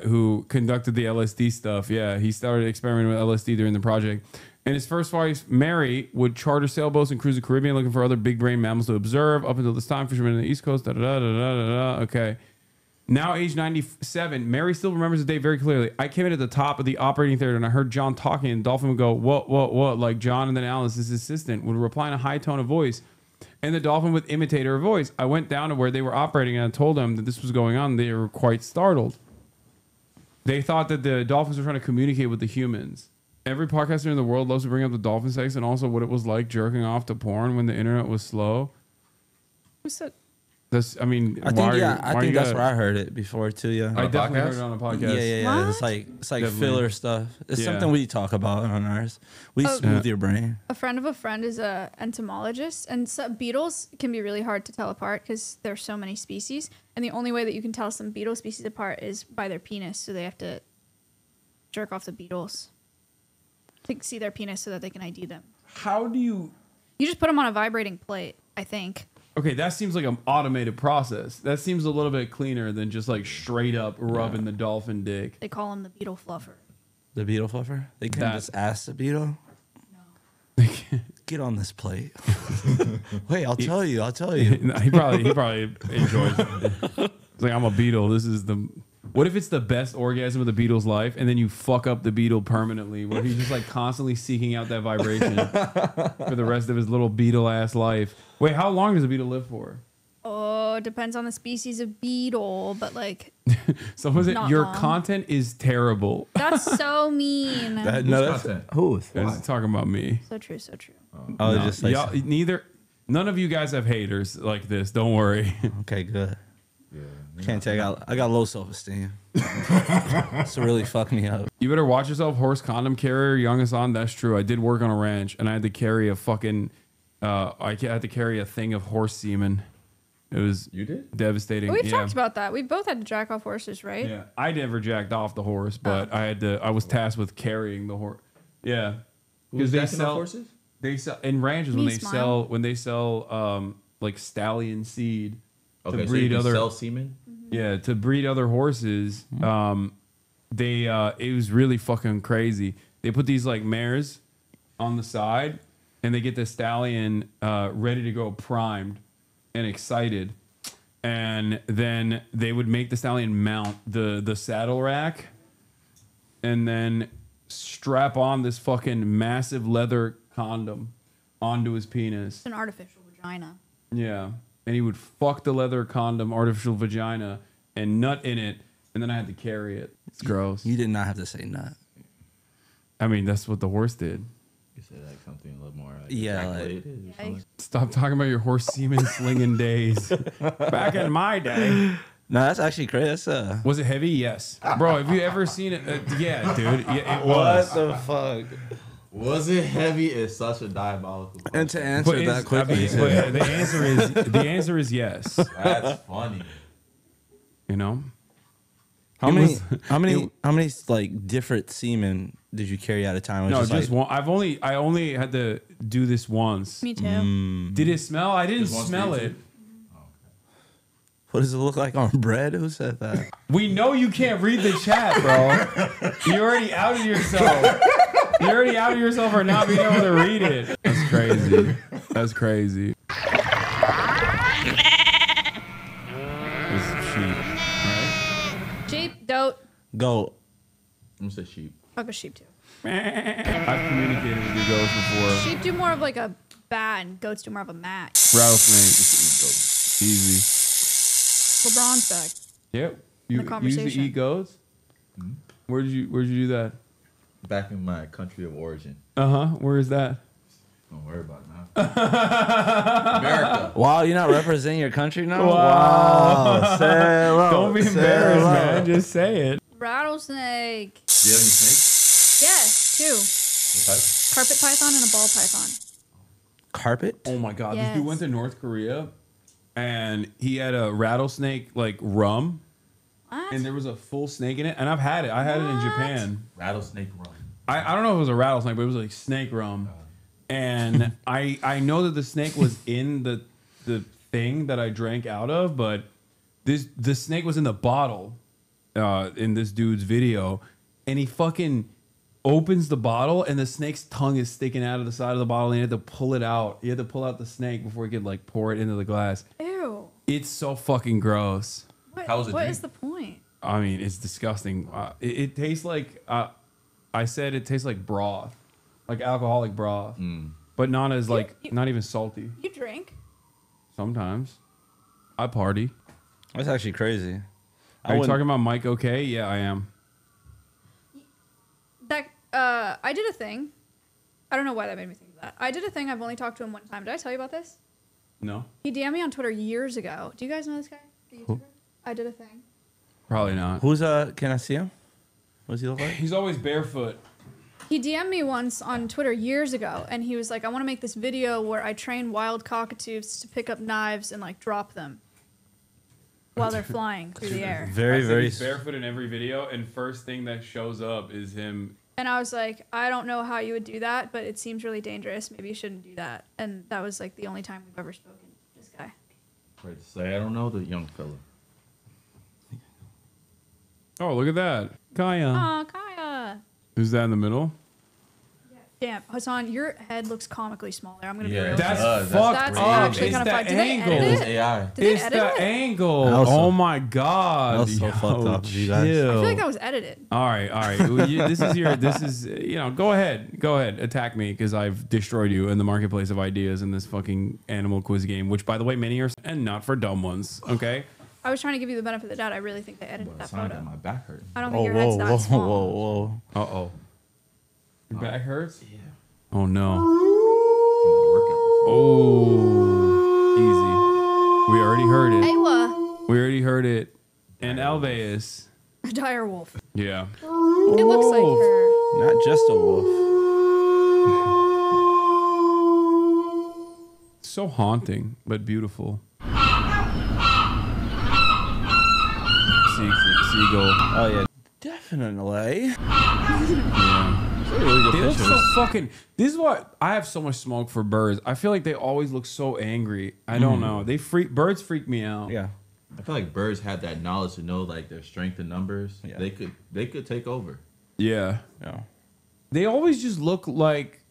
who conducted the LSD stuff. Yeah, he started experimenting with LSD during the project. And his first wife, Mary, would charter sailboats and cruise the Caribbean looking for other big brain mammals to observe. Up until this time, fishermen on the East Coast. Okay. Now, age 97, Mary still remembers the day very clearly. I came in at the top of the operating theater and I heard John talking, and Dolphin would go, what? Like John, and then Alice, his assistant, would reply in a high tone of voice. And the dolphin would imitate her voice. I went down to where they were operating and I told them that this was going on. They were quite startled. They thought that the dolphins were trying to communicate with the humans. Every podcaster in the world loves to bring up the dolphin sex and also what it was like jerking off to porn when the internet was slow. Who said? That's, I mean, I think that's where I heard it before too. Yeah, I definitely heard it on a podcast. Yeah. It's like definitely. Filler stuff. It's something we talk about on ours. We smooth your brain. A friend of a friend is a entomologist, and beetles can be really hard to tell apart because there's so many species, and the only way that you can tell some beetle species apart is by their penis. So they have to jerk off the beetles to see their penis so that they can ID them. How do you? You just put them on a vibrating plate, I think. Okay, that seems like an automated process. That seems a little bit cleaner than just like straight up rubbing the dolphin dick. They call him the beetle fluffer. The beetle fluffer? They can't just ask the beetle? No. Get on this plate. Wait, I'll tell you. He probably enjoys it. It's like, I'm a beetle. This is the... What if it's the best orgasm of the beetle's life and then you fuck up the beetle permanently where he's just like constantly seeking out that vibration for the rest of his little beetle ass life? Wait, how long does a beetle live for? Oh, it depends on the species of beetle, but like... So was it your content is terrible? That's so mean. Who's talking about me? So true, so true. Oh, no, just like none of you guys have haters like this. Don't worry. Okay, good. Yeah, can't take out. I got low self-esteem. So really fuck me up. You better watch yourself, horse condom carrier, young Hasan. That's true. I did work on a ranch, and I had to carry a fucking. I had to carry a thing of horse semen. It was devastating. We've talked about that. We both had to jack off horses, right? Yeah, I never jacked off the horse, but I had to. I was tasked with carrying the horse. Yeah, because they sell horses. They sell in ranches when they sell like stallion seed. Okay, to breed so you other sell semen. Yeah, to breed other horses. They it was really fucking crazy. They put these like mares on the side, and they get the stallion ready to go, primed and excited, and then they would make the stallion mount the saddle rack, and then strap on this fucking massive leather condom onto his penis. It's an artificial vagina. Yeah. And he would fuck the leather condom, artificial vagina, and nut in it, and then I had to carry it. It's gross. You did not have to say nut. I mean, that's what the horse did. You said like something a little more like Yeah, ejaculated or something. Stop talking about your horse semen slinging days. Back in my day. No, that's actually crazy. That's Was it heavy? Yes. Bro, have you ever seen it? Yeah, dude. Yeah, it was. what the fuck? Was it heavy? It's such a diabolical question. And to answer But that quickly, but the answer is yes. That's funny. You know? how it many was- how many like different semen did you carry at a time? No, Just just like, one. I only had to do this once. Me too. Did it smell? I didn't Just once smell for you it. too? what does it look like on bread? Who said that? We know you can't read the chat, bro. You already outed yourself. You already outed yourself for not being able to read it. That's crazy. That's crazy. This is sheep, right? Sheep, goat. Goat. I'm gonna say sheep. I'll go sheep too. I've communicated with your ghost before. Sheep do more of like a bat, and goats do more of a match. Rattlesnake. Easy. LeBron's back. Yep. The You used to conversation. eat goats? Where'd you do that? Back in my country of origin. Uh-huh. Where is that? Don't worry about it now. America. Wow, you're not representing your country now. Wow. Say hello. Don't be Say embarrassed, hello. man. Just say it. Rattlesnake. Do you have any snakes? Yes, two. What type? Carpet python and a ball python. Carpet? Oh my god, this Yes. dude went to North Korea and he had a rattlesnake like rum, What? and there was a full snake in it. And I've had it. I had it in What? Japan. Rattlesnake rum. I don't know if it was a rattlesnake, but it was like snake rum. And I know that the snake was in the thing that I drank out of, but the snake was in the bottle in this dude's video, and he fucking opens the bottle and the snake's tongue is sticking out of the side of the bottle, and he had to pull it out. He had to pull out the snake before he could like pour it into the glass. Ew. It's so fucking gross. What, How was it what drink? is the point? I mean, it's disgusting. It tastes like I said it tastes like broth, like alcoholic broth, but not as like not even salty. You drink? Sometimes I party. That's actually crazy. Are you talking about Mike? Okay, yeah, I am. That I did a thing. I don't know why that made me think of that. I did a thing. I've only talked to him one time. Did I tell you about this? No, He DM'd me on Twitter years ago. Do you guys know this guy? The YouTuber? I did a thing. probably not. Who's can I see him? What does he look like? He's always barefoot. He DM'd me once on Twitter years ago, and he was like, I want to make this video where I train wild cockatoos to pick up knives and like drop them while they're flying through the air. Very He's barefoot in every video, and first thing that shows up is him. And I was like, I don't know how you would do that, but it seems really dangerous. Maybe you shouldn't do that. And that was like the only time we've ever spoken to this guy. Right to say, I don't know the young fella. Oh, look at that, Kaya. Aw, Kaya. Who's that in the middle? Damn, Hasan, your head looks comically smaller. I'm gonna be Yeah, real. That's That's fucked That's up. actually It's kind of the funny. Did they angle. edit It's it? AI. Did they It's edit the it? angle. That was Oh so- my god. that was so fucked up, you guys. I chill. feel like that was edited. All right. Well, this is go ahead, attack me because I've destroyed you in the marketplace of ideas in this fucking animal quiz game, which by the way, many are and not for dumb ones. Okay. I was trying to give you the benefit of the doubt. I really think they edited that Sounded photo. my back hurt. I don't Oh, think your head's that small. whoa. Uh-oh. Your back hurts? Yeah. Oh no. Oh. Easy. We already heard it. Aywa, We already heard it. And Alveus. a dire wolf. Yeah. It looks like her. Not just a wolf. So haunting, but beautiful. Seagull. Oh yeah, definitely. Yeah. Really good They look pictures. so fucking. This is what I have so much smoke for birds. I feel like they always look so angry. I don't know. Birds freak me out. Yeah. I feel like birds have that knowledge to know like their strength in numbers. Yeah. They could take over. Yeah. Yeah. They always just look like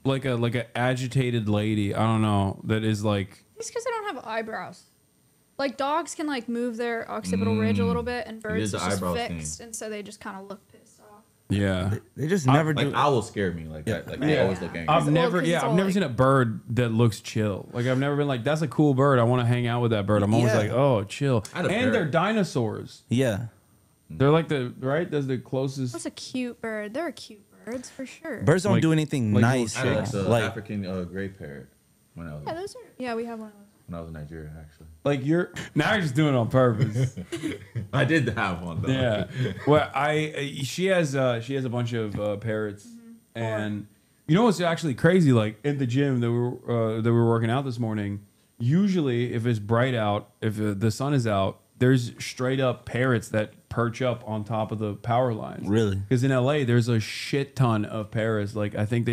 a agitated lady. I don't know. That is like. It's because they don't have eyebrows. Like dogs can like move their occipital ridge a little bit, and birds is the it's just eyebrow fixed, thing. and so they just kind of look pissed off. Yeah. They just never Like do. owls scare me like that. Like they Yeah. always look angry. I've Well, never, 'cause yeah, it's I've all never like- seen a bird that looks chill. Like I've never been like, that's a cool bird. I want to hang out with that bird. I'm always Yeah. like, oh, chill. I had a And they're parrot. dinosaurs. Yeah. They're like the right. That's the closest. What's a cute bird? They're cute birds for sure. Birds don't Like- do anything like nice. I had like the Like African gray parrot when I was Yeah, those are. Yeah, we have one of those. in Nigeria actually. Like you're now you're just doing it on purpose. I did have one though. Yeah. Well, she has a bunch of parrots, and you know what's actually crazy? Like in the gym that we were working out this morning. Usually, if it's bright out, if the sun is out, there's straight up parrots that perch up on top of the power lines. Really? Because in LA, there's a shit ton of parrots. Like I think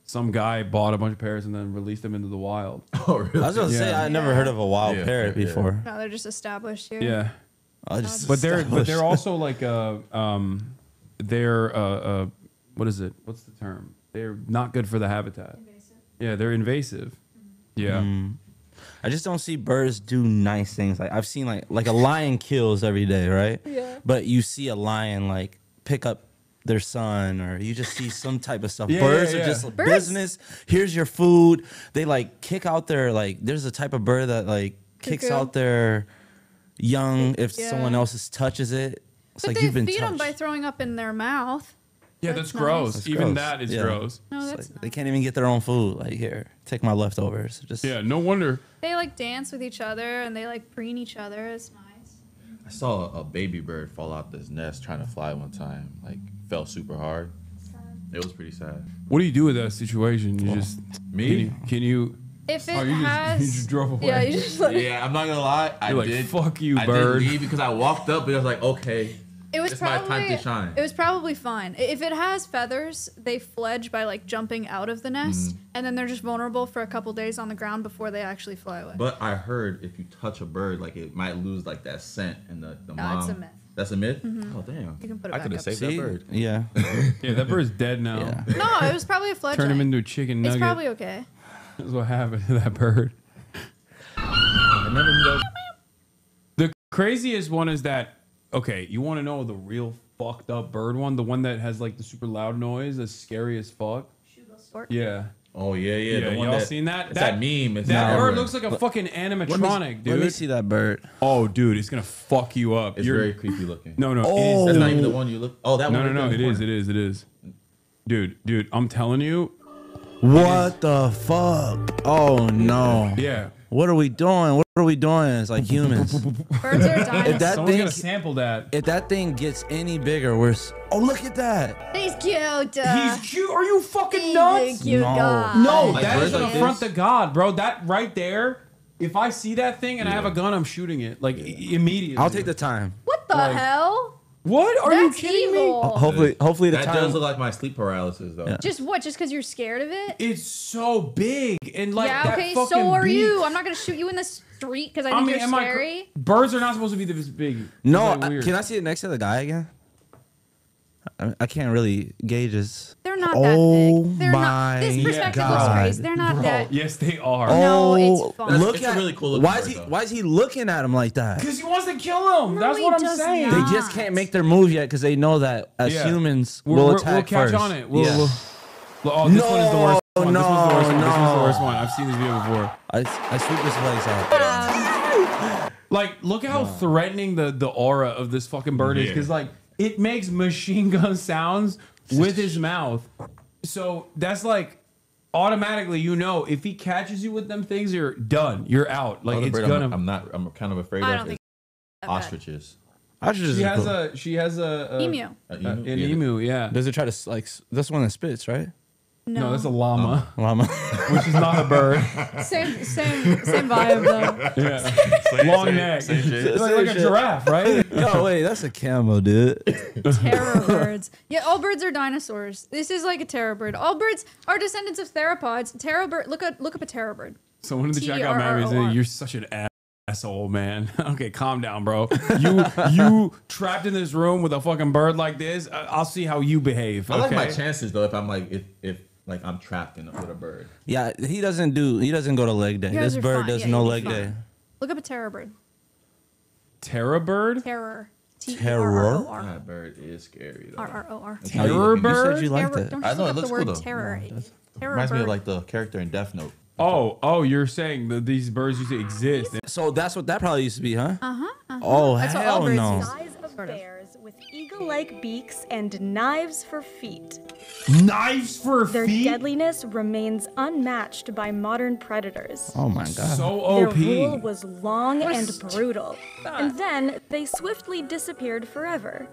some guy bought a bunch of parrots and then released them into the wild. Oh really? I was gonna say, I never heard of a wild Yeah, parrot yeah. before. No, they're just established here. Yeah. I just But they're also like what is it? What's the term? They're not good for the habitat. Invasive. Yeah, they're invasive. Yeah. I just don't see birds do nice things. Like I've seen like a lion kills every day, right? Yeah. But you see a lion like pick up their son, or you just see some type of stuff. Yeah, Birds yeah, are yeah. just Birds- business. Here's your food. They like kick out their like. There's a type of bird that like kicks Cuckoo. out their young if Yeah. someone else touches it. It's But like they you've been feed them touched. by throwing up in their mouth. Yeah, That's that's gross. nice. Even gross. that is Yeah. gross. No, It's that's like, not. they can't even get their own food. Like here, take my leftovers. Just Yeah, no wonder. They like dance with each other and they like preen each other. It's nice. I saw a baby bird fall out this nest trying to fly one time. Like fell super hard. It was pretty sad. What do you do with that situation? You just Me? Can you If it Oh, you has, just drove away. yeah, you just like. Yeah, I'm not gonna lie. I You're like, did. fuck you, I bird. did leave because I walked up, but I was like, okay, It was it's my probably time to shine. It was probably fine. If it has feathers, they fledge by like jumping out of the nest, and then they're just vulnerable for a couple days on the ground before they actually fly away. But I heard if you touch a bird, like it might lose like that scent and the mom. it's a myth. That's a myth. Oh damn! You can put it I back could have up. saved see, that bird. yeah, Yeah, that bird's dead now. yeah. No, it was probably a fledgling. Turn him into a chicken It's nugget. probably okay. That's what happened to that bird. I never knew that. The craziest one is that, okay, you want to know the real fucked up bird one? The one that has like the super loud noise, that's scary as fuck? Yeah. Oh yeah, yeah. Yeah, the one y'all that, seen that? It's that meme. It's That not bird everywhere. looks like a fucking animatronic, dude. Let me see that bird. Oh, dude, it's gonna fuck you up. It's very creepy looking. No, Oh. it is. That's not even the one you look. Oh, that No, one. no, right no. there It in is. the It is. Dude, I'm telling you. What the fuck? Oh no! Yeah. What are we doing? What are we doing? It's like humans. Birds are dying. If that Someone's thing, gonna sample that. if that thing gets any bigger, oh look at that! He's cute. He's cute. Are you fucking He's nuts? a cute No. guy. No, Like that is birds an like affront this? to God, bro. That right there. If I see that thing and I have a gun, I'm shooting it like immediately. I'll take the time. What the Like- hell? What? Are That's you kidding evil. me? Hopefully the That time. does look like my sleep paralysis though. Yeah. Just what? Just because you're scared of it? It's so big and like yeah. that Okay. fucking So are beak. you. I'm not gonna shoot you in the street because I think you're am I scary. birds are not supposed to be this big. No, It's like weird. can I see it next to the guy again? I can't really gauge his. They're not that Oh big. They're not. This my perspective looks God. crazy. They're not Bro, that. yes, they are. No, it's fine. Look It's a at really cool looking why is bird, he? though. Why is he looking at him like that? Because he wants to kill him. No, That's he what I'm does saying. not. They just can't make their move yet because they know that as Yeah. humans We'll we'll attack catch first. on it. We'll, Yeah. oh, this one is the worst one. No, This one's the worst one. This one's the no. worst one. I've seen this video before. I sweep his legs out. Like, look how threatening the aura of this fucking bird is. Yeah. Because, like, it makes machine gun sounds with his mouth. So that's like automatically, you know, if he catches you with them things, you're done. You're out. Like, Other it's bird gonna. I'm kind of afraid I of don't is think that bad. ostriches. Ostriches She are has cool. she has a Emu. an emu, yeah. Does it try to like this one that spits, right? No, that's a llama, Llama. which is not a bird. Same vibe though. Yeah. Long neck. It's like a giraffe, right? No, wait, that's a camel, dude. Terror birds. Yeah, all birds are dinosaurs. This is like a terror bird. All birds are descendants of theropods. Terror bird. Look up a terror bird. Someone in the chat got mad at me and TRROR. said, "You're such an ass." asshole, man. Okay, calm down, bro. You trapped in this room with a fucking bird like this. I'll see how you behave. I like my okay? chances though. If I'm like if like I'm trapped in with a bird. Yeah, he doesn't go to leg day. You guys This are bird fine. does Yeah, no you'll be leg fine. day. Look up a terror bird. Terror bird? Terror. Terror? That bird is scary though. R-R-O-R. Terror You bird? said you liked it. Don't I just know, look it up looks the word cool, though. terror. Terror Reminds me bird. of like the character in Death Note. Oh, you're saying that these birds used to exist. So that's what that probably used to be, huh? Uh-huh. Oh, That's what hell all birds no. use. Size of bears with eagle-like beaks and knives for feet. Knives for Their feet? deadliness remains unmatched by modern predators. Oh my god. So Their OP. rule was long and brutal, and then they swiftly disappeared forever.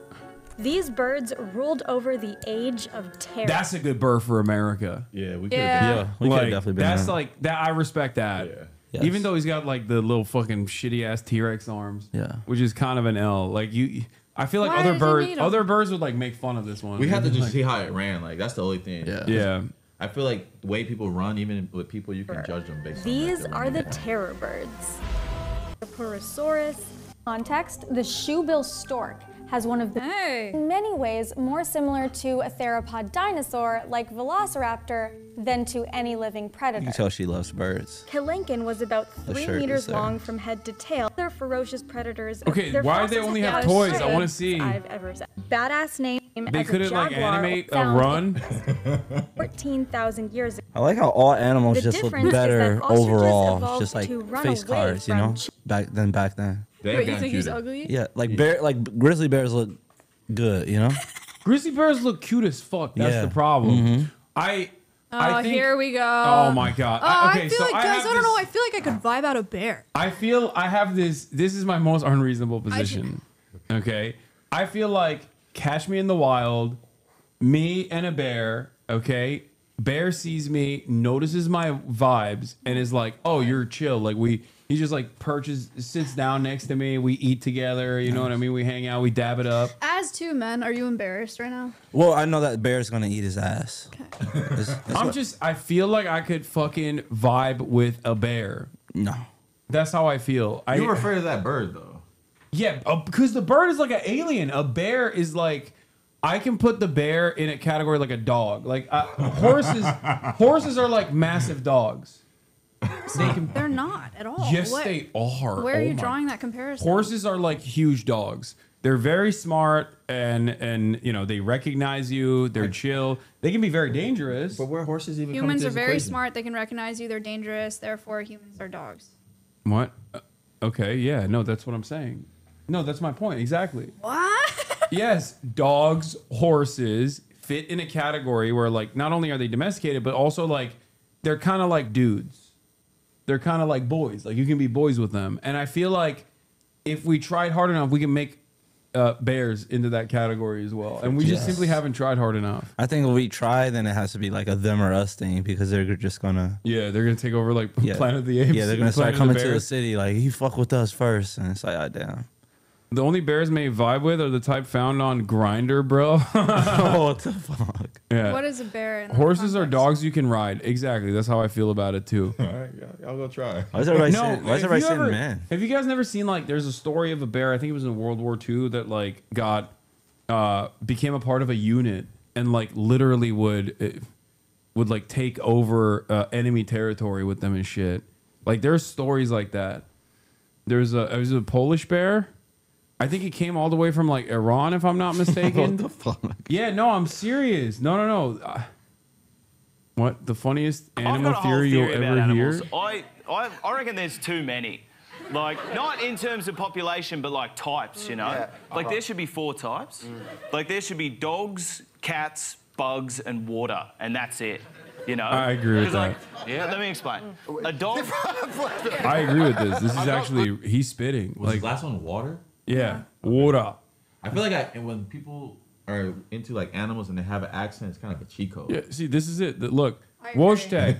These birds ruled over the age of terror. That's a good bird for America. Yeah, we could Yeah. have Yeah, we could Like, have definitely been. that's there. like that. I respect that. Yeah. Yes. Even though he's got like the little fucking shitty ass T-Rex arms. Yeah. Which is kind of an L. Like I feel like Why other does he birds, need 'em? other birds would like make fun of this one. We had to just Like, see how it ran. Like that's the only thing. Yeah. yeah. I feel like the way people run, even with people, you can judge them based These on are the terror birds. The Porosaurus. Context, the shoebill stork has one of the Hey. in many ways more similar to a theropod dinosaur like Velociraptor than to any living You predator. can tell she loves birds. Kalinkin was about The 3 shirt is meters there. long from head to tail. They're ferocious predators. Okay, Their why do they fossils only are have the toys? I shortest wanna see. I've ever seen. Badass name They as a couldn't like jaguar animate a found run. 14,000 years ago. I like how all animals The just look difference is better that ostriches overall, evolved just like to run face away cards, you know, from back then. They Wait, you think he's ugly? Yeah, like grizzly bears look good, you know. Grizzly bears look cute as fuck. That's Yeah. the problem. Mm-hmm. I Oh, think, here we go. Oh my god. Oh, I Okay, feel so like, I guys, have I don't this- know. I feel like I could vibe out a bear. I feel I have this. This is my most unreasonable position. Okay, I feel like catch me in the wild, me and a bear. Okay, bear sees me, notices my vibes, and is like, "Oh, you're chill." Like he just like sits down next to me. We eat together. You know what I mean? We hang out. We dab it up. As two men, are you embarrassed right now? Well, I know that bear's gonna eat his ass. I feel like I could fucking vibe with a bear. No. That's how I feel. You were afraid of that bird though. Yeah, because the bird is like an alien. A bear is like, I can put the bear in a category like a dog. Like horses are like massive dogs. They're not at all. Yes, What- they are. Where are Oh you my- drawing that comparison? Horses are like huge dogs. They're very smart and you know they recognize you. They're chill. They can be very dangerous. But where horses even come Humans into are this very equation? smart. They can recognize you. They're dangerous. Therefore, humans are dogs. What? Okay, yeah, no, that's what I'm saying. No, that's my point exactly. What? Yes, dogs, horses fit in a category where like not only are they domesticated, but also like they're kind of like dudes. They're kind of like boys. Like you can be boys with them. And I feel like if we tried hard enough, we can make bears into that category as well. And we just simply haven't tried hard enough. I think if we try, then it has to be like a them or us thing because they're just gonna. Yeah, they're gonna take over like Planet of the Apes. Yeah, they're gonna start Planet of coming the to the Bears. city like you fuck with us first, and it's like, ah, damn. The only bears may vibe with are the type found on Grinder, bro. What the fuck? Yeah. What is a bear? In that Horses are context? dogs you can ride. Exactly. That's how I feel about it too. All right, y'all go try. Why is everybody No, saying? Why is have everybody you saying ever- man? Have you guys never seen like there's a story of a bear, I think it was in World War II, that like got became a part of a unit and like literally would like take over enemy territory with them and shit. Like there's stories like that. It was a Polish bear. I think it came all the way from like Iran, if I'm not mistaken. What the fuck? Yeah, no, I'm serious. No. What the funniest animal theory you'll ever hear? I reckon there's too many. Like, not in terms of population, but like types, you know? Yeah. Like, there should be 4 types. Like, there should be dogs, cats, bugs, and water, and that's it. You know? I agree with 'Cause, that. like, yeah, let me explain. A dog. I agree with this. This is actually he's spitting. Was Like the last one water? yeah, water. I feel like and when people are into like animals and they have an accent, it's kind of like a cheat code. Yeah, see, this is it. Look, I agree. Wojtek.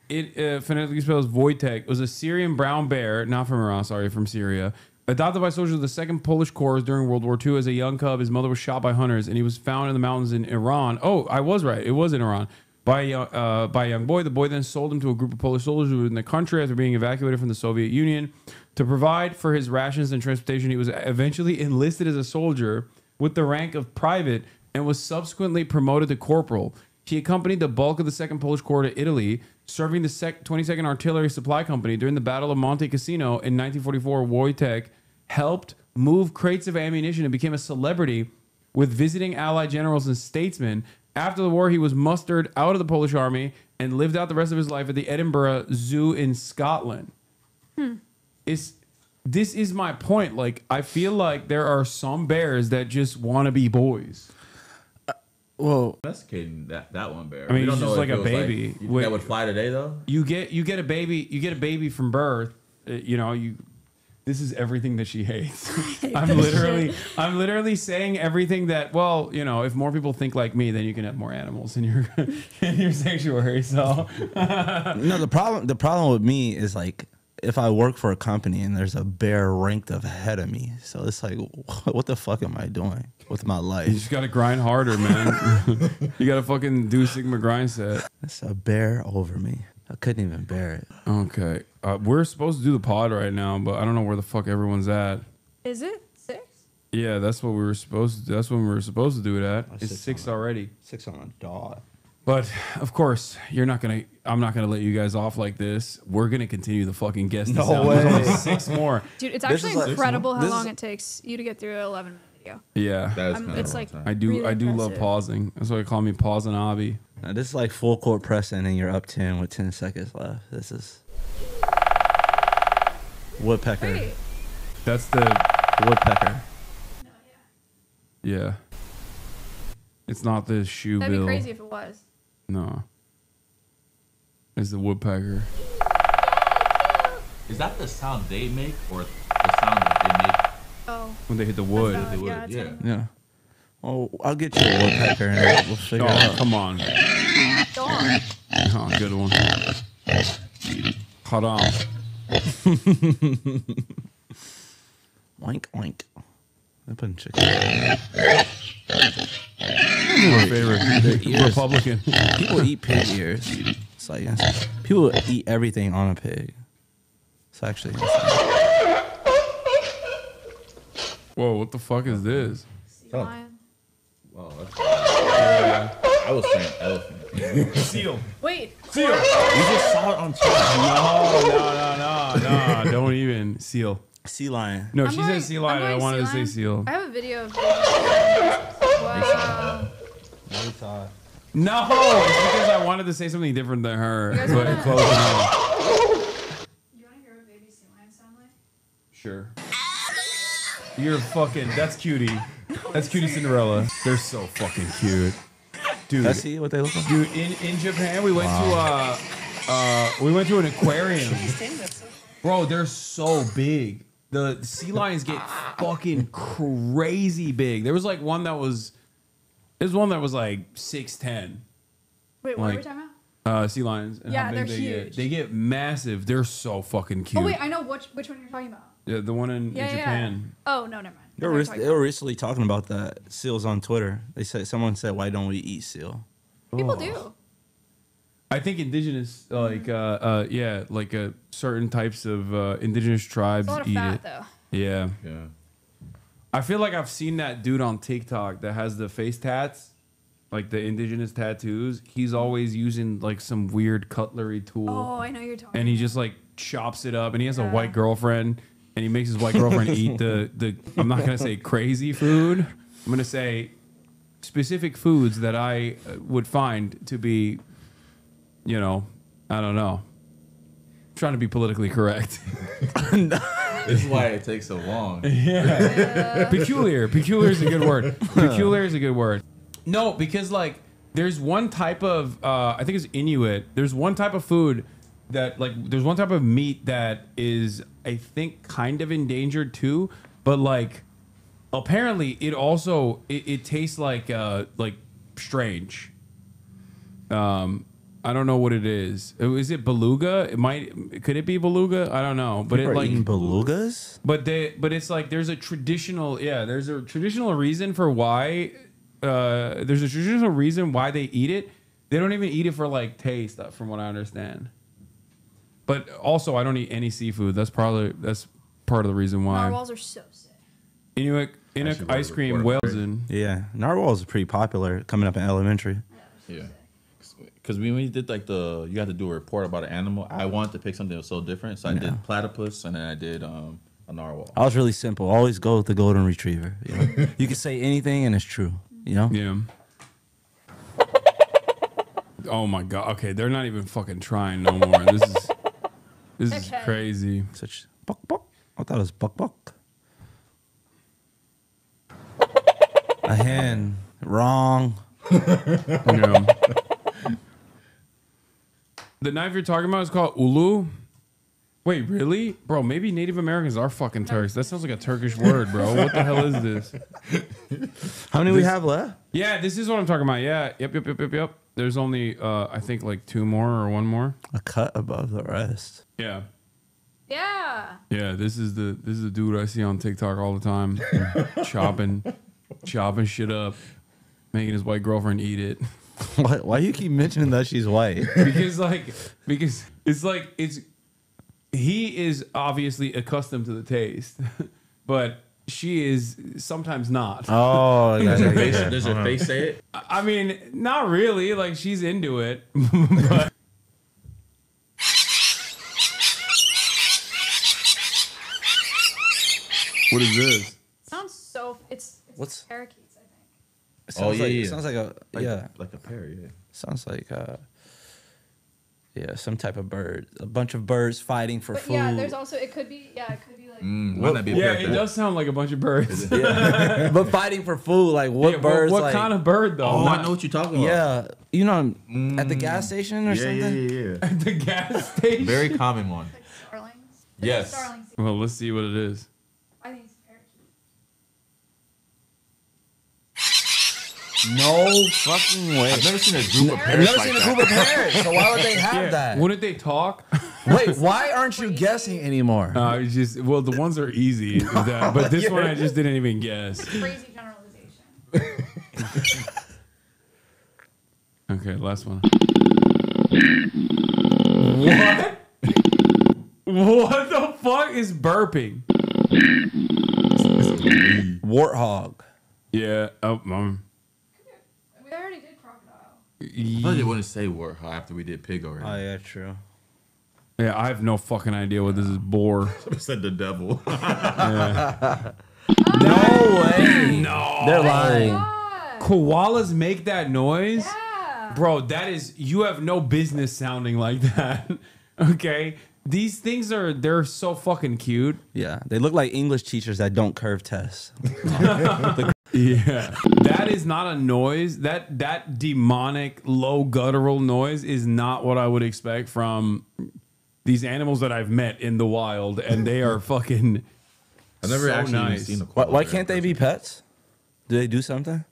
It phonetically spells Wojtek. Was a Syrian brown bear, not from Iran, sorry, from Syria. Adopted by soldiers of the Second Polish Corps during World War II as a young cub, his mother was shot by hunters, and he was found in the mountains in Iran. Oh, I was right. It was in Iran. by a young boy. The boy then sold him to a group of Polish soldiers who were in the country after being evacuated from the Soviet Union. To provide for his rations and transportation, he was eventually enlisted as a soldier with the rank of private and was subsequently promoted to corporal. He accompanied the bulk of the Second Polish Corps to Italy, serving the 22nd Artillery Supply Company during the Battle of Monte Cassino in 1944. Wojtek helped move crates of ammunition and became a celebrity with visiting Allied generals and statesmen. After the war, he was mustered out of the Polish army and lived out the rest of his life at the Edinburgh Zoo in Scotland. This is my point. Like, I feel like there are some bears that just want to be boys. Well, domesticating that one bear. I mean, we it's don't just know like if a it was baby. Like, you think that would fly today though. You get a baby from birth. This is everything that she hates. I'm literally saying everything that, well, if more people think like me, then you can have more animals in your sanctuary. So no, the problem with me is like, if I work for a company and there's a bear ranked ahead of me, so it's like, what the fuck am I doing with my life? You just gotta grind harder, man. You gotta fucking do Sigma grind set. It's a bear over me. I couldn't even bear it. Okay, we're supposed to do the pod right now, but I don't know where the fuck everyone's at. Is it 6? Yeah, that's what we were supposed to. That's when we were supposed to do it at. It's 6 already. 6 on a dot. But of course, I'm not gonna let you guys off like this. We're gonna continue the fucking guest. No way. There's only 6 more. Dude, it's actually incredible how long it takes you to get through an 11-minute video. Yeah, it's like I do really love impressive. pausing. That's why they call me HasanAbi. Now, this is like full court pressing and you're up 10 with 10 seconds left. This is woodpecker. Wait. That's the woodpecker. Yeah. It's not the shoe That'd bill. be crazy if it was. No. It's the woodpecker. Is that the sound they make or the sound that they make When they hit the wood. Yeah. Oh, I'll get you a woodpecker and we'll figure it out. Come on. Oh, good one. Hold on. Oink, oink. I put in chicken. My favorite. Republican. People eat pig ears. It's like, people eat everything on a pig. It's actually insane. Whoa, what the fuck is this? Lion. Wow, that's I was saying elephant. Seal. Wait. Seal. You just saw it on chat. No. Don't even. Seal. Sea lion. No, she said sea lion. I wanted to say seal. I have a video of wow. No, it's because I wanted to say something different than her. You guys But wanna- close enough. You want to hear what baby sea lions sound like? Sure. You're fucking. That's cutie. That's cutie Cinderella. They're so fucking cute, dude. Can I see what they look like? Dude, in Japan, we went to an aquarium. Bro, they're so big. The sea lions get fucking crazy big. There was like one that was. There's one that was like 6'10". Wait, what are we talking about? Sea lions. And Yeah, how big they're they huge. Get. They get massive. They're so fucking cute. Oh wait, I know which one you're talking about. Yeah, the one in Japan. Oh no, never mind. They were recently talking about that seals on Twitter. Someone said, "Why don't we eat seal?" People do. I think indigenous, like certain types of indigenous tribes It's a lot of eat fat, it. though. Yeah. I feel like I've seen that dude on TikTok that has the face tats, like the indigenous tattoos. He's always using like some weird cutlery tool. Oh, I know you're talking. And he just like chops it up, and he has a white girlfriend, and he makes his white girlfriend eat the. I'm not gonna say crazy food. I'm gonna say specific foods that I would find to be, I don't know. I'm trying to be politically correct. This is why it takes so long. Yeah. Peculiar. Peculiar is a good word. Peculiar is a good word. No, because like there's one type of I think it's Inuit. There's one type of food that there's one type of meat that is I think kind of endangered too, but like apparently it also it tastes like strange. I don't know what it is. Is it beluga? Could it be beluga? I don't know. But People it are eating belugas. But it's like there's a traditional reason for why they eat it, They don't even eat it for like taste, from what I understand. But also, I don't eat any seafood. That's part of the reason why. Narwhals are so sick. Inuk ice cream, whales in. Yeah, narwhals are pretty popular coming up in elementary. Yeah. Because when we did like you had to do a report about an animal, I wanted to pick something that was so different. So I did platypus and then I did a narwhal. I was really simple. Always go with the golden retriever. You know? You can say anything and it's true. You know? Yeah. Oh my god. Okay, they're not even fucking trying no more. This is crazy. Such buck buck. I thought it was buck buck. A hen. Wrong. Yeah. The knife you're talking about is called ulu. Wait, really? Bro, maybe Native Americans are fucking Turks. That sounds like a Turkish word, bro. What the hell is this? How many we have left? Yeah, this is what I'm talking about. Yeah. Yep. There's only I think like 2 more or 1 more. A cut above the rest. Yeah. Yeah. Yeah, this is the dude I see on TikTok all the time. chopping shit up, making his white girlfriend eat it. Why you keep mentioning that she's white? because he is obviously accustomed to the taste, but she is sometimes not. Oh, yeah, Does her face say it? I mean, not really. Like she's into it, but. What is this? Sounds so. It's What's parakeets, I think. It sounds yeah. It sounds like a like a parrot. Yeah. Sounds like some type of bird. A bunch of birds fighting for But food. yeah, there's also it could be like. Might not be a Yeah, parrot. it does sound like a bunch of birds. But fighting for food, like what birds? What like, kind of bird though? Oh, I know what you're talking about. Yeah, you know, at the gas station or something. Yeah. At the gas station. Very common one. Like starlings. Yes. Starlings. Well, let's see what it is. I think it's a parakeet. No fucking way. I've never seen a group of I've parrots never like seen a that. group of parrots. So why would they have that? Wouldn't they talk? Wait, why aren't you guessing anymore? The ones are easy, but this one I just didn't even guess. Crazy generalization. Okay, last one. What? What the fuck is burping? Warthog. Yeah. Oh, We already did crocodile. I thought they wouldn't say warthog after we did pig already. Oh yeah, true. Yeah, I have no fucking idea what this is. Boar. Somebody said the devil. Yeah. No way. No. They're lying. Koalas make that noise? Yeah. Bro, you have no business sounding like that. Okay? These things they're so fucking cute. Yeah, they look like English teachers that don't curve tests. Yeah. That is not a noise. That demonic low guttural noise is not what I would expect from these animals that I've met in the wild, and they are fucking I've never so actually nice. even seen a koala. Why can't they be pets? Do they do something?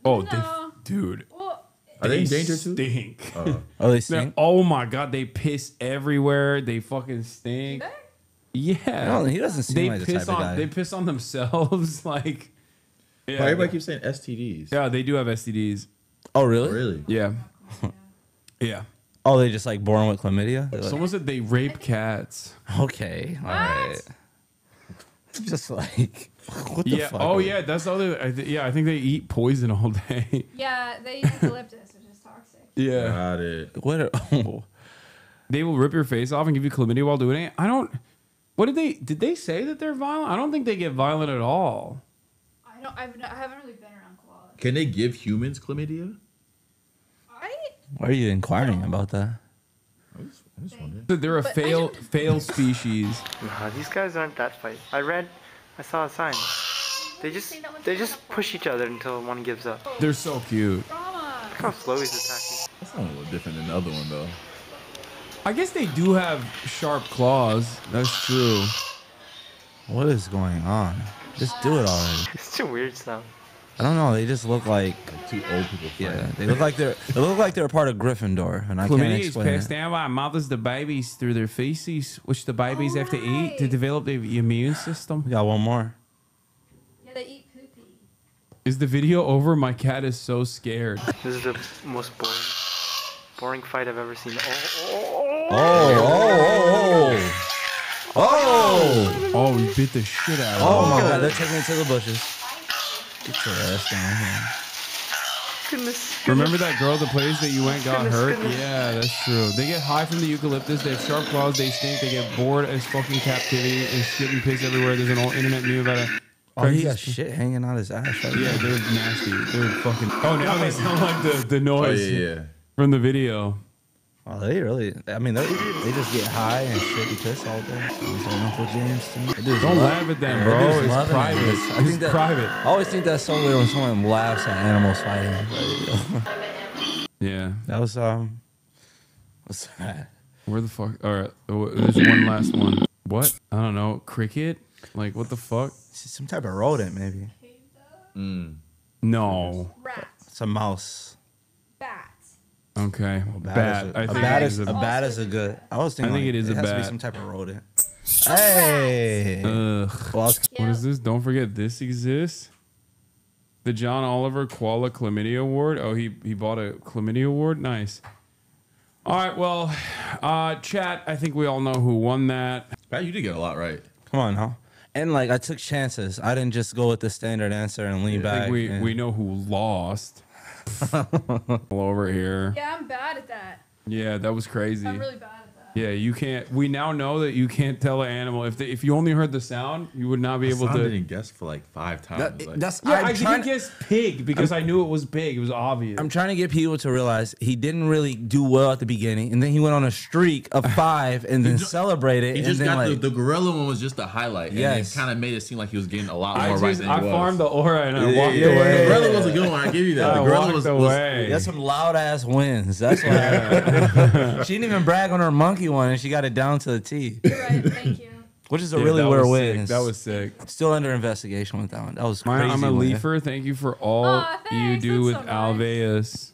Oh, No. dude. Well, Are they in danger too? Stink. Oh, they stink? Oh my god, they piss everywhere. They fucking stink. Yeah. No, he doesn't seem They like the piss type of guy. They piss on themselves. Like, yeah, Why everybody keeps saying STDs? yeah, they do have STDs. Oh, really? Really? Yeah. Yeah. Oh, they just like born with chlamydia? They're like, Someone said they rape cats. okay, all right. Just like, what the Yeah. fuck? Oh, yeah. That's the other. I think they eat poison all day. yeah, they use eucalyptus, which is toxic. Yeah. Got it. What? They will rip your face off and give you chlamydia while doing it. Did they say that they're violent? I don't think they get violent at all. I haven't really been around koalas. Can they give humans chlamydia? Why are you inquiring about that? I just wondering. They're a fail species. Nah, these guys aren't that fight. I saw a sign. They just push each other until one gives up. They're so cute. Look how slow he's attacking. That's not a little different than the other one though. I guess they do have sharp claws. That's true. What is going on? Just do it already. It's too weird stuff. I don't know. They just look like two old people. Yeah, they look like they're a part of Gryffindor, and I can't Chlamydia is explain passed it. down by mothers to babies through their feces, which the babies have to eat to develop their immune system. We got one more. Yeah, they eat poopy. Is the video over? My cat is so scared. This is the most boring. boring fight I've ever seen. Oh, he bit the shit out of him. Oh my god, they're taking it to the bushes. Get your ass down here. Goodness. Remember that girl at the place that you went got hurt? Yeah, that's true. They get high from the eucalyptus. They have sharp claws. They stink. They get bored as fucking captivity. There's shit and piss everywhere. There's an old internet meme about it. Oh, he got shit hanging out his ass right Yeah, now. they're nasty. They're fucking. Oh, now they sound like the noise from the video. Oh, they really. I mean, they just get high and shit and piss all day. Uncle James to me. Don't laugh at them, bro. Dude's It's loving private. it. I think that, private. I always think that's so weird when someone laughs at animals fighting. Yeah. That was what's that? Where the fuck? All right. There's one last one. What? I don't know. Cricket? Like what the fuck? Some type of rodent, maybe. No. Rats. It's a mouse. Bats. Okay. Bat. I A think bat it is is a bat is a good. I was thinking. I think like, it is a has to be bat. some type of rodent. Hey. Ugh. Well, What is this? Don't forget this exists. The John Oliver Koala Chlamydia Award. Oh, he bought a chlamydia award. Nice. All right. Well, chat. I think we all know who won that. Pat, you did get a lot right. Come on, huh? And like I took chances. I didn't just go with the standard answer and lean I back. think we know who lost. Over here. Yeah, I'm bad at that. Yeah, that was crazy. I'm really bad at that. Yeah, you can't. We now know that you can't tell an animal if you only heard the sound, you would not be able I to. didn't guess for like 5 times. I didn't guess pig because I knew it was pig. It was obvious. I'm trying to get people to realize he didn't really do well at the beginning, and then he went on a streak of 5 and then celebrated. He and just then got like, the gorilla one was just a highlight. Yes. And it kind of made it seem like he was getting a lot more right than he I was. farmed the aura and I walked away. The gorilla was a good one. I give you that. The gorilla was away. That's some loud ass wins. That's what happened. She didn't even brag on her monkey one, and she got it down to the T. Right, thank you. Which is a really weird win. That was sick. Still under investigation with that one. That was crazy. I'm a win. leafer. Thank you for all you do with Alveus.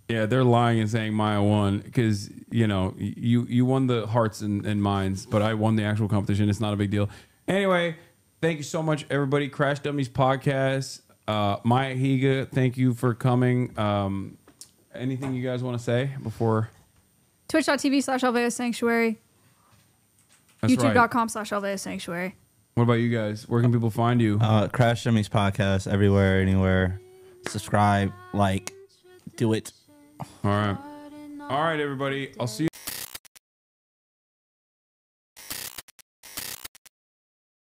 Yeah, they're lying and saying Maya won because you won the hearts and minds, but I won the actual competition. It's not a big deal. Anyway, thank you so much, everybody. Crash Dummies podcast. Maya Higa, thank you for coming. Anything you guys want to say before? Twitch.tv/Alveus Sanctuary. That's right. YouTube.com/Alveus Sanctuary. What about you guys? Where can people find you? Crash Dummies podcast everywhere, anywhere. Subscribe, like, do it. All right, everybody. I'll see you.